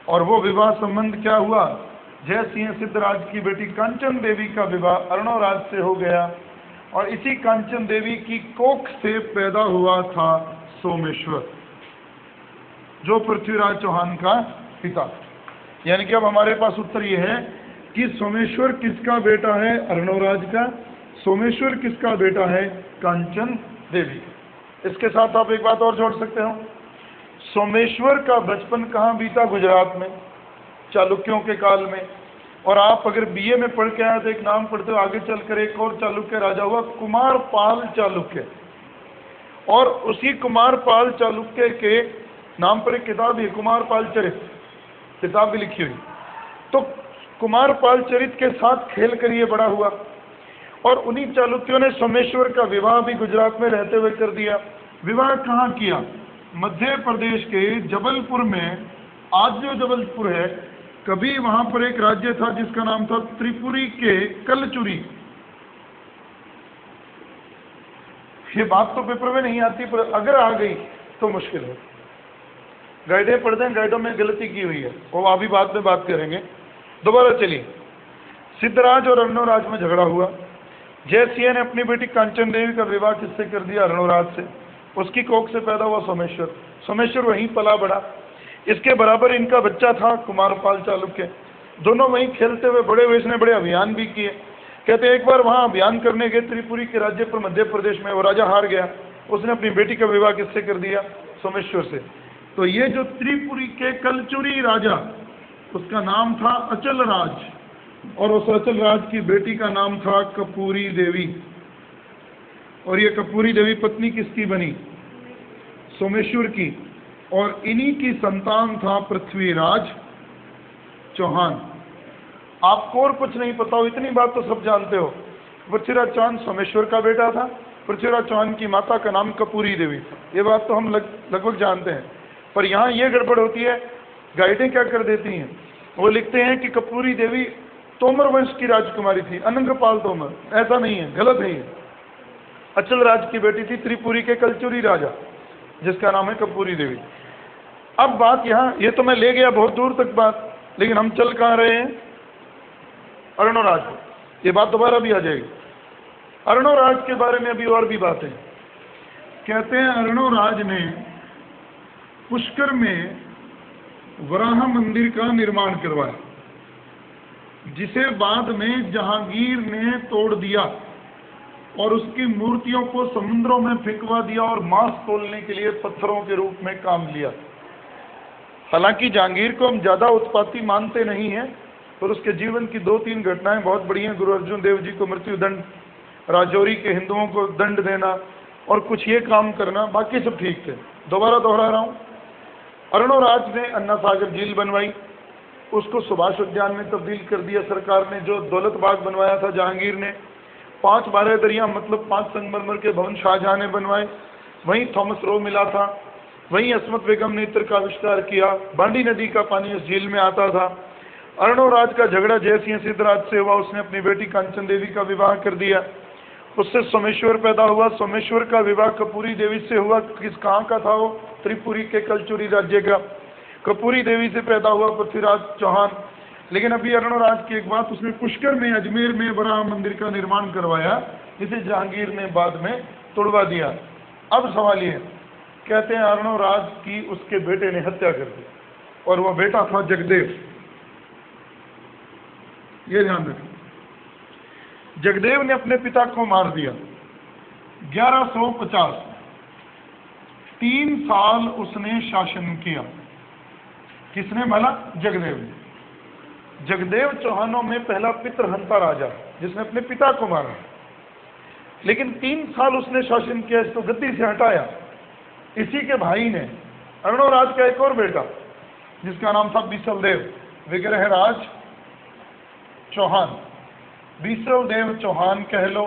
और वो विवाह संबंध क्या हुआ? जयसिंह सिद्धराज की बेटी कांचन देवी का विवाह अरुणोराज से हो गया, और इसी कांचन देवी की कोख से पैदा हुआ था सोमेश्वर, जो पृथ्वीराज चौहान का पिता। यानी कि अब हमारे पास उत्तर ये है कि सोमेश्वर किसका बेटा है? अरुणोराज का। सोमेश्वर किसका बेटा है? कांचन देवी। इसके साथ आप एक बात और जोड़ सकते हो, सोमेश्वर का बचपन कहाँ बीता? गुजरात में, चालुक्यों के काल में। और आप अगर बीए में पढ़ के आए तो एक नाम पढ़ते हो, आगे चलकर एक और चालुक्य राजा हुआ, कुमारपाल चालुक्य। और उसी कुमारपाल चालुक्य के नाम पर एक किताब है, कुमारपाल चरित, किताब भी लिखी हुई। तो कुमारपाल चरित के साथ खेल कर ये बड़ा हुआ, और उन्हीं चालुक्यों ने सोमेश्वर का विवाह भी गुजरात में रहते हुए कर दिया। विवाह कहाँ किया? मध्य प्रदेश के जबलपुर में, आज जो जबलपुर है, कभी वहां पर एक राज्य था जिसका नाम था त्रिपुरी के कलचुरी। ये बात तो पेपर में नहीं आती, पर अगर आ गई तो मुश्किल है। गाइडें पढ़ते हैं, गाइडों में गलती की हुई है, वो अभी बाद में बात करेंगे। दोबारा चलिए, सिद्धराज और अरुणोराज में झगड़ा हुआ। जयसिंह ने अपनी बेटी कांचन देवी का विवाह किससे कर दिया? अरुणोराज से। उसकी कोख से पैदा हुआ सोमेश्वर। सोमेश्वर वहीं पला बढ़ा। इसके बराबर इनका बच्चा था कुमारपाल चालुक्य। दोनों वहीं खेलते हुए बड़े हुए। इसने बड़े अभियान भी किए। कहते एक बार वहां अभियान करने गए त्रिपुरी के राज्य पर मध्य प्रदेश में, वो राजा हार गया। उसने अपनी बेटी का विवाह किससे कर दिया? सोमेश्वर से। तो ये जो त्रिपुरी के कलचुरी राजा, उसका नाम था अचल राज, और उस अचल राज की बेटी का नाम था कपूरी देवी। और ये कपूरी देवी पत्नी किसकी बनी? सोमेश्वर की। और इन्हीं की संतान था पृथ्वीराज चौहान। आपको और कुछ नहीं पता हो, इतनी बात तो सब जानते हो, पृथ्वीराज चौहान सोमेश्वर का बेटा था। पृथ्वीराज चौहान की माता का नाम कपूरी देवी था। ये बात तो हम लगभग जानते हैं। पर यहाँ ये गड़बड़ होती है, गाइडें क्या कर देती हैं, वो लिखते हैं कि कपूरी देवी तोमर वंश की राजकुमारी थी अनंगपाल तोमर, ऐसा नहीं है, गलत है ये। अचल राज की बेटी थी त्रिपुरी के कलचुरी राजा, जिसका नाम है कपूरी देवी। अब बात यहाँ, ये तो मैं ले गया बहुत दूर तक बात, लेकिन हम चल कहाँ रहे हैं? अर्णोराज। ये बात दोबारा भी आ जाएगी। अर्णोराज के बारे में अभी और भी बातें कहते हैं। अर्णोराज ने पुष्कर में वराह मंदिर का निर्माण करवाया, जिसे बाद में जहांगीर ने तोड़ दिया और उसकी मूर्तियों को समुद्रों में फेंकवा दिया और मांस तोलने के लिए पत्थरों के रूप में काम लिया। हालांकि जहांगीर को हम ज्यादा उत्पाती मानते नहीं हैं, पर उसके जीवन की 2-3 घटनाएं बहुत बड़ी हैं। गुरु अर्जुन देव जी को मृत्युदंड, राजौरी के हिंदुओं को दंड देना और कुछ ये काम करना, बाकी सब ठीक थे। दोबारा दोहरा रहा हूँ, अर्णोराज ने अन्ना सागर झील बनवाई, उसको सुभाष उद्यान में तब्दील कर दिया सरकार ने। जो दौलत बाग बनवाया था जहांगीर ने, 5 बारह दरिया मतलब 5 संगमरमर के भवन शाहजहां ने बनवाए। वहीं थॉमस रो मिला था, वहीं अस्मत बेगम ने इत्र का आविष्कार किया। बांडी नदी का पानी इस झील में आता था। अर्णोराज का झगड़ा जयसिंह सिद्धराज से हुआ, उसने अपनी बेटी कांचन देवी का विवाह कर दिया, उससे सोमेश्वर पैदा हुआ। सोमेश्वर का विवाह कपूरी देवी से हुआ। किस कहाँ का था वो? त्रिपुरी के कलचुरी राज्य का। कपूरी देवी से पैदा हुआ पृथ्वीराज चौहान। लेकिन अभी अर्णोराज की एक बात, उसने पुष्कर में, अजमेर में वराह मंदिर का निर्माण करवाया, जिसे जहांगीर ने बाद में तोड़वा दिया। अब सवाल ये, कहते हैं अर्णोराज की उसके बेटे ने हत्या कर दी, और वह बेटा था जगदेव। ये ध्यान रखें, जगदेव ने अपने पिता को मार दिया 1150। 3 साल उसने शासन किया। किसने मारा? जगदेव ने। जगदेव चौहानों में पहला पितृहंता राजा, जिसने अपने पिता को मारा। लेकिन 3 साल उसने शासन किया, इसको गद्दी से हटाया। इसी के भाई ने, अर्णोराज का एक और बेटा, जिसका नाम था बीसलदेव, विग्रहराज चौहान। बीसलदेव चौहान कह लो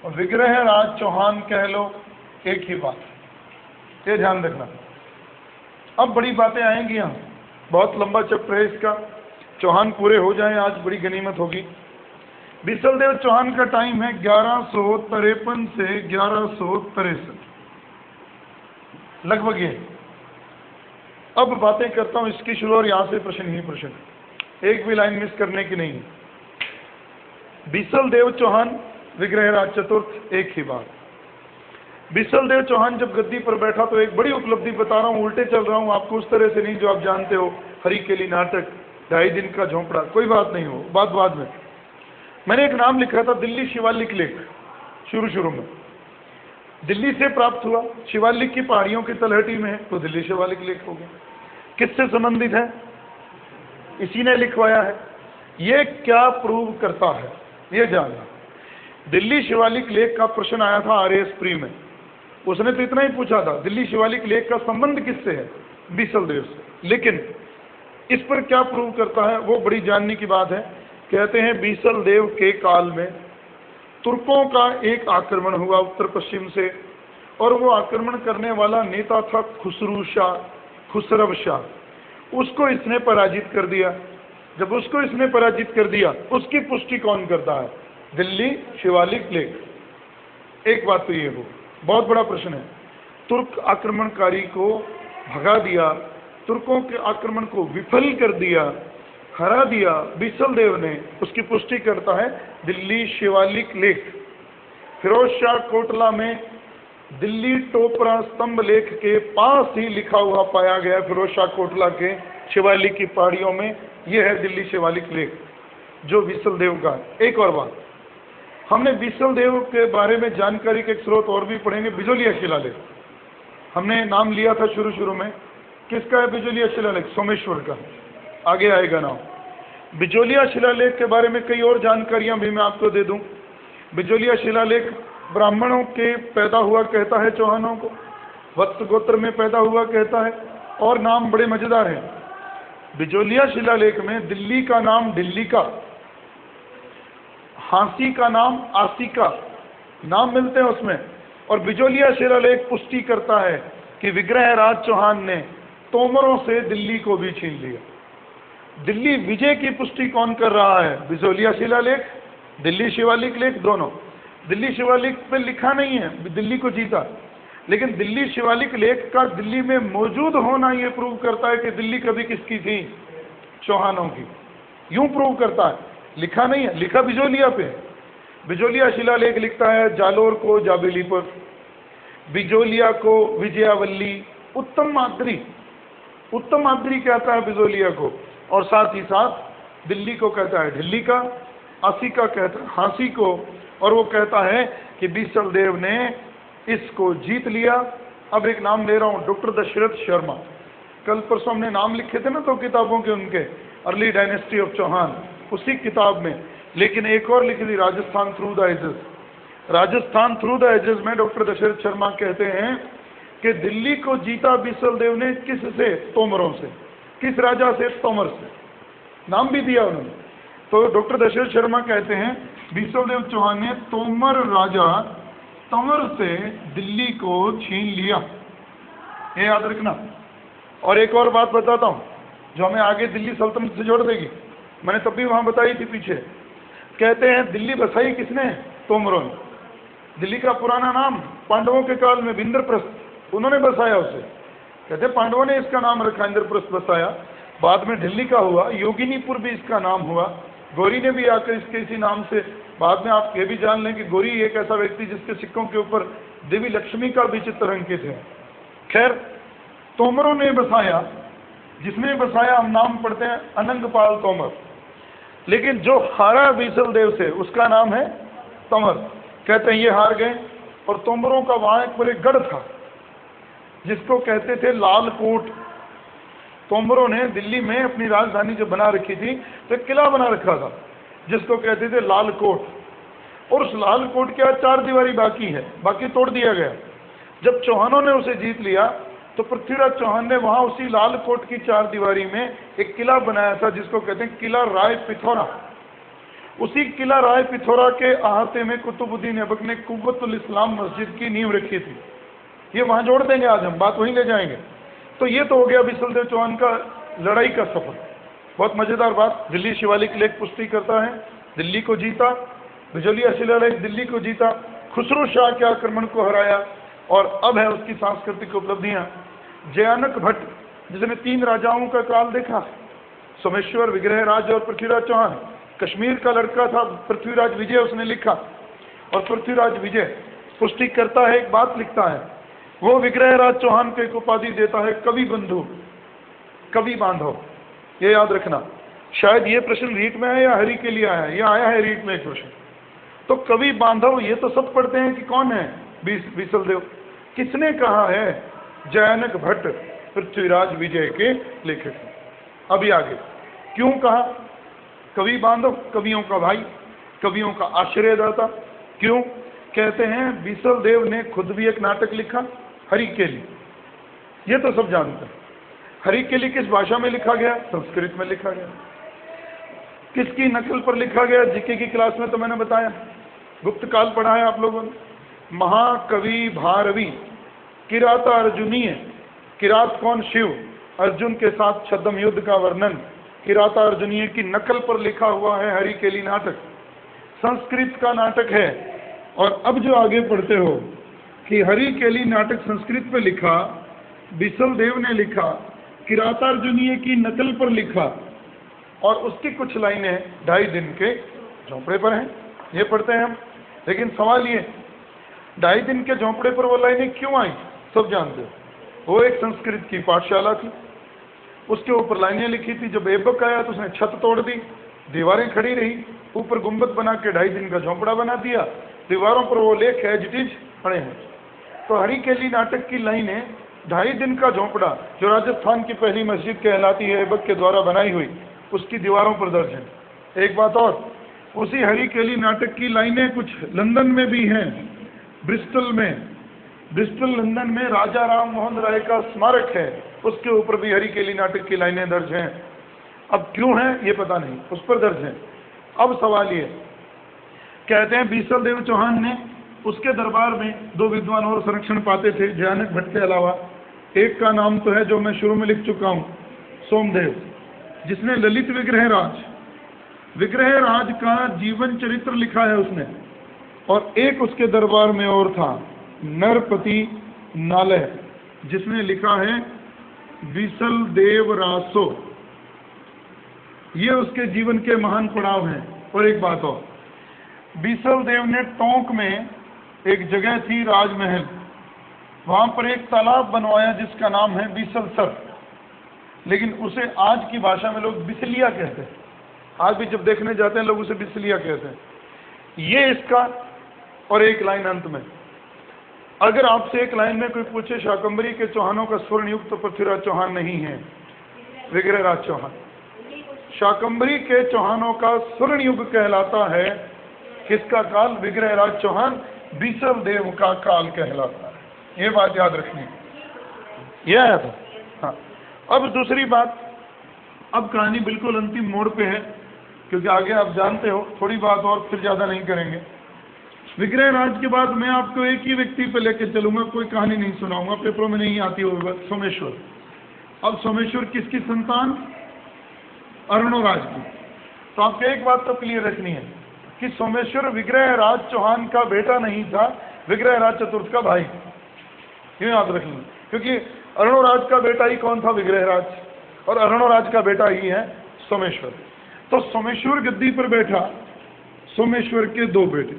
और विग्रहराज चौहान कह लो, एक ही बात। ये ध्यान रखना। अब बड़ी बातें आएंगी यहाँ, बहुत लंबा चैप्टर है इसका। चौहान पूरे हो जाएं आज, बड़ी गनीमत होगी। बीसलदेव चौहान का टाइम है 1153 से 1163 लगभग ये। अब बातें करता हूं इसकी शुरू, और यहां से प्रश्न ही प्रश्न, एक भी लाइन मिस करने की नहीं। बीसलदेव चौहान, विग्रहराज चतुर्थ, एक ही बात। बीसलदेव चौहान जब गद्दी पर बैठा तो एक बड़ी उपलब्धि बता रहा हूं, उल्टे चल रहा हूं आपको, उस तरह से नहीं जो आप जानते हो, हरिकेली नाटक, 2.5 दिन का झोंपड़ा, कोई बात नहीं हो, बात बाद में। मैंने एक नाम लिखा था, दिल्ली शिवालिक लेख, शुरू में दिल्ली से प्राप्त हुआ, शिवालिक की पहाड़ियों की तलहटी में है, तो दिल्ली शिवालिक लेख हो गया। किससे संबंधित है? इसी ने लिखवाया है। ये क्या प्रूव करता है, ये जानना। दिल्ली शिवालिक लेख का प्रश्न आया था RAS प्री में, उसने तो इतना ही पूछा था, दिल्ली शिवालिक लेख का संबंध किससे है? बीसलदेव से। लेकिन इस पर क्या प्रूव करता है, वो बड़ी जानने की बात है। कहते हैं बीसलदेव के काल में तुर्कों का एक आक्रमण हुआ उत्तर पश्चिम से, और वो आक्रमण करने वाला नेता था खुसरव शाह। उसको इसने पराजित कर दिया। जब उसको इसने पराजित कर दिया, उसकी पुष्टि कौन करता है? दिल्ली शिवालिक लेख। एक बात तो ये हो, बहुत बड़ा प्रश्न है। तुर्क आक्रमणकारी को भगा दिया, तुर्कों के आक्रमण को विफल कर दिया, हरा दिया बीसलदेव ने, उसकी पुष्टि करता है दिल्ली शिवालिक लेख। फिरोज शाह कोटला में दिल्ली टोपरा स्तंभ लेख के पास ही लिखा हुआ पाया गया, फिरोज शाह कोटला के शिवालिक की पहाड़ियों में। यह है दिल्ली शिवालिक लेख, जो बीसलदेव का। एक और बात, हमने बीसलदेव के बारे में जानकारी के एक स्रोत और भी पढ़ेंगे, बिजोलिया शिलालेख। हमने नाम लिया था शुरू में, किसका है बिजोलिया शिलालेख? सोमेश्वर का, आगे आएगा नाम। बिजोलिया शिलालेख के बारे में कई और जानकारियां भी मैं आपको दे दूं। बिजोलिया शिलालेख ब्राह्मणों के पैदा हुआ कहता है, चौहानों को वत्स गोत्र में पैदा हुआ कहता है, और नाम बड़े मजेदार हैं। बिजोलिया शिलालेख में दिल्ली का नाम ढिल्लिका, हांसी का नाम आसिका, नाम मिलते हैं उसमें। और बिजोलिया शिलालेख पुष्टि करता है कि विग्रहराज चौहान ने तोमरों से दिल्ली को भी छीन लिया। दिल्ली विजय की पुष्टि कौन कर रहा है? बिजोलिया शिलालेख, दिल्ली शिवालिक लेख, दोनों। दिल्ली शिवालिक पे लिखा नहीं है दिल्ली को जीता, लेकिन दिल्ली शिवालिक लेख का दिल्ली में मौजूद होना यह प्रूव करता है कि दिल्ली कभी किसकी थी? चौहानों की। यूं प्रूव करता है, लिखा नहीं है, लिखा बिजोलिया पे। बिजोलिया शिलालेख लिखता है जालोर को जाबेली पर, बिजोलिया को विजयावल्ली, उत्तम माद्री कहता है बिजोलिया को, और साथ ही साथ दिल्ली को कहता है ढिल्ली का, आसी का कहता है हाँसी को, और वो कहता है कि बीसल देव ने इसको जीत लिया। अब एक नाम ले रहा हूँ, डॉक्टर दशरथ शर्मा। कल परसों हमने नाम लिखे थे ना तो किताबों के उनके, अर्ली डायनेस्टी ऑफ चौहान, उसी किताब में। लेकिन एक और लिखी थी, Rajasthan through the ages. Rajasthan through the ages में डॉक्टर दशरथ शर्मा कहते हैं कि दिल्ली को जीता बीसल देव ने किससे? तोमरों से। किस राजा से? तोमर से। नाम भी दिया उन्होंने। तो डॉक्टर दशरथ शर्मा कहते हैं बीसल देव चौहान ने तोमर राजा तंवर से दिल्ली को छीन लिया। ये याद रखना। और एक और बात बताता हूँ जो हमें आगे दिल्ली सल्तनत से जोड़ देगी, मैंने तब भी वहाँ बताई थी पीछे। कहते हैं दिल्ली बसाई किसने? तोमरों ने। दिल्ली का पुराना नाम पांडवों के काल में इंद्रप्रस्थ, उन्होंने बसाया उसे। कहते पांडवों ने इसका नाम रखा, इंद्रप्रस्थ बसाया। बाद में दिल्ली का हुआ, योगिनीपुर भी इसका नाम हुआ, गौरी ने भी आकर इसके इसी नाम से। बाद में आप ये भी जान लें कि गौरी एक ऐसा व्यक्ति जिसके सिक्कों के ऊपर देवी लक्ष्मी का भी चित्र अंकित है। खैर, तोमरों ने बसाया, जिसने बसाया हम नाम पढ़ते हैं अनंगपाल तोमर, लेकिन जो हारा बीसल देव से उसका नाम है तंवर। कहते हैं ये हार गए, और तोमरों का वहाँ एक पर एक गढ़ था जिसको कहते थे लालकोट। तोमरों ने दिल्ली में अपनी राजधानी जो बना रखी थी तो एक किला बना रखा था जिसको कहते थे लालकोट, और उस लालकोट के 4 दीवारी बाकी है, बाकी तोड़ दिया गया। जब चौहानों ने उसे जीत लिया तो पृथ्वीराज चौहान ने वहां उसी लालकोट की 4 दीवारी में एक किला बनाया था जिसको कहते हैं किला राय पिथौरा। उसी किला राय पिथौरा के अहाते में कुतुबुद्दीन ऐबक ने कुव्वतुल इस्लाम मस्जिद की नींव रखी थी। ये वहां जोड़ देंगे, आज हम बात वहीं ले जाएंगे। तो ये तो हो गया बीसल देव चौहान का लड़ाई का सफर। बहुत मजेदार बात, दिल्ली शिवालिक लेख पुष्टि करता है दिल्ली को जीता, बिजोलिया शिलालेख दिल्ली को जीता, खुसरो शाह के आक्रमण को हराया, और अब है उसकी सांस्कृतिक उपलब्धियां। जयानक भट्ट, जिसने 3 राजाओं का काल देखा, सोमेश्वर, विग्रहराज और पृथ्वीराज चौहान। कश्मीर का लड़का था पृथ्वीराज विजय, उसने लिखा, और पृथ्वीराज विजय पुष्टि करता है, एक बात लिखता है, वो विग्रहराज चौहान को एक उपाधि देता है कवि बंधु, कवि बांधव। ये याद रखना। शायद ये प्रश्न रीट में है या हरि के लिए आया है, यह आया है रीट में एक प्रश्न। तो कवि बांधव ये तो सब पढ़ते हैं कि कौन है? बीसल देव। किसने कहा है? जयानक भट्ट, पृथ्वीराज विजय के लेखक। अभी आगे क्यों कहा कवि बांधव? कवियों का भाई, कवियों का आश्रयदाता। क्यों? कहते हैं बीसल देव ने खुद भी एक नाटक लिखा, हरिकेली। ये तो सब जानते हैं। हरिकेली किस भाषा में लिखा गया? संस्कृत में लिखा गया। किसकी नकल पर लिखा गया? जीके की क्लास में तो मैंने बताया, गुप्त काल पढ़ा है आप लोगों ने। महाकवि भारवी किराता अर्जुनीय। किरात कौन? शिव। अर्जुन के साथ छद्म युद्ध का वर्णन किराता अर्जुनीय की नकल पर लिखा हुआ है हरिकेली नाटक। संस्कृत का नाटक है। और अब जो आगे पढ़ते हो कि हरिकेली नाटक संस्कृत पे लिखा, बीसल देव ने लिखा, किरातार्जुनीय की नकल पर लिखा, और उसकी कुछ लाइनें 2.5 दिन के झोंपड़े पर हैं, ये पढ़ते हैं हम। लेकिन सवाल ये, 2.5 दिन के झोंपड़े पर वो लाइनें क्यों आई? सब जानते हो, वो एक संस्कृत की पाठशाला थी, उसके ऊपर लाइनें लिखी थी। जब ऐबक आया तो उसने छत तोड़ दी, दीवारें खड़ी रही, ऊपर गुंबद बना के 2.5 दिन का झोंपड़ा बना दिया, दीवारों पर वो लेख एज इट इज पड़े हैं। तो हरिकेली नाटक की लाइनें 2.5 दिन का झोंपड़ा, जो राजस्थान की पहली मस्जिद कहलाती है ऐबक के द्वारा बनाई हुई, उसकी दीवारों पर दर्ज है। एक बात और, उसी हरिकेली नाटक की लाइनें कुछ लंदन में भी हैं, ब्रिस्टल में। ब्रिस्टल लंदन में राजा राम मोहन राय का स्मारक है, उसके ऊपर भी हरिकेली नाटक की लाइनें दर्ज हैं। अब क्यों हैं ये पता नहीं, उस पर दर्ज हैं। अब सवाल ये, कहते हैं बीसल देव चौहान ने उसके दरबार में 2 विद्वान और संरक्षण पाते थे जयानक भट्ट के अलावा। एक का नाम तो है जो मैं शुरू में लिख चुका हूँ, सोमदेव। जिसने ललित विग्रह राज का जीवन चरित्र लिखा है उसने। और एक उसके दरबार में और था, नरपति नालय, जिसने लिखा है विसल देव रासो। ये उसके जीवन के महान पड़ाव हैं। और एक बात और, बीसल देव ने टोंक में एक जगह थी राजमहल, वहां पर एक तालाब बनवाया जिसका नाम है बीसल सर, लेकिन उसे आज की भाषा में लोग बिसलिया कहते हैं। आज भी जब देखने जाते हैं लोग उसे बिसलिया कहते हैं। ये इसका। और एक लाइन अंत में, अगर आपसे एक लाइन में कोई पूछे शाकंभरी के चौहानों का स्वर्ण युग, तो पृथ्वीराज चौहान नहीं है, विग्रहराज चौहान। शाकंभरी के चौहानों का स्वर्ण युग कहलाता है किसका काल? विग्रहराज चौहान, बीसल देव का काल कहलाता है। ये बात याद रखनी है। यह है तो हाँ। अब दूसरी बात, अब कहानी बिल्कुल अंतिम मोड़ पे है, क्योंकि आगे आप जानते हो, थोड़ी बात और फिर ज्यादा नहीं करेंगे। विग्रहराज के बाद मैं आपको एक ही व्यक्ति पे लेके चलूंगा, कोई कहानी नहीं सुनाऊंगा, पेपरों में नहीं आती होगा, सोमेश्वर। अब सोमेश्वर किसकी संतान? अरुणोराज की। तो आपको एक बात तो क्लियर रखनी है कि सोमेश्वर विग्रहराज चौहान का बेटा नहीं था, विग्रहराज चतुर्थ का भाई। ये याद रख लें, क्योंकि अरुणोराज का बेटा ही कौन था? विग्रहराज। और अरुणोराज का बेटा ही है सोमेश्वर। तो सोमेश्वर गद्दी पर बैठा। सोमेश्वर के दो बेटे,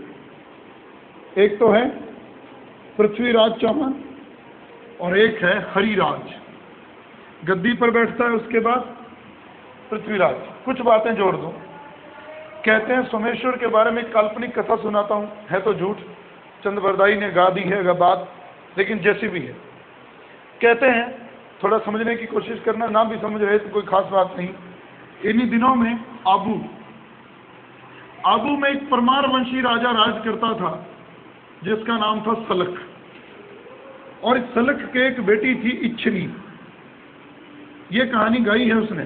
एक तो है पृथ्वीराज चौहान और एक है हरिराज। गद्दी पर बैठता है उसके बाद पृथ्वीराज। कुछ बातें जोड़ दूं। कहते हैं सोमेश्वर के बारे में काल्पनिक कथा सुनाता हूं, है तो झूठ, चंद्रवरदाई ने गा दी है बात, लेकिन जैसी भी है। कहते हैं, थोड़ा समझने की कोशिश करना, ना भी समझ रहे तो कोई खास बात नहीं। इन्हीं दिनों में आबू में एक परमार वंशी राजा राज करता था जिसका नाम था सलख। और इस सलख के एक बेटी थी इच्छनी। ये कहानी गाई है उसने।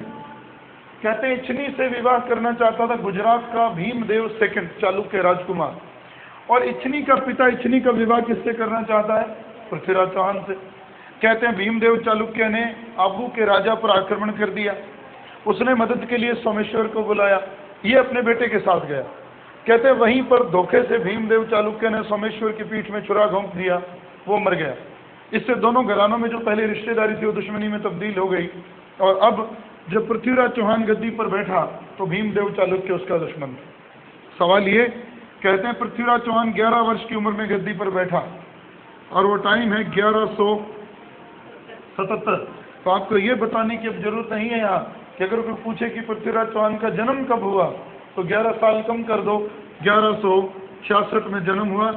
कहते हैं इच्छनी से विवाह करना चाहता था गुजरात का भीमदेव सेकंड चालुक्य राजकुमार। और इच्छनी का पिता इच्छनी का विवाह किससे करना चाहता है? पृथ्वीराज चौहान से। कहते हैं भीमदेव चालुक्य ने आबू के राजा पर आक्रमण कर दिया। उसने मदद के लिए सोमेश्वर को बुलाया। ये अपने बेटे के साथ गया। कहते हैं वहीं पर धोखे से भीमदेव चालुक्य ने सोमेश्वर की पीठ में छुरा घोंप दिया, वो मर गया। इससे दोनों घरानों में जो पहले रिश्तेदारी थी वो दुश्मनी में तब्दील हो गई। और अब जब पृथ्वीराज चौहान गद्दी पर बैठा तो भीमदेव चालुक्य उसका दुश्मन था। सवाल ये, कहते हैं पृथ्वीराज चौहान 11 वर्ष की उम्र में गद्दी पर बैठा और वो टाइम है 1177। तो आपको ये बताने की अब जरूरत नहीं है यहाँ कि अगर कोई पूछे कि पृथ्वीराज चौहान का जन्म कब हुआ तो 11 साल कम कर दो, 1166 में जन्म हुआ।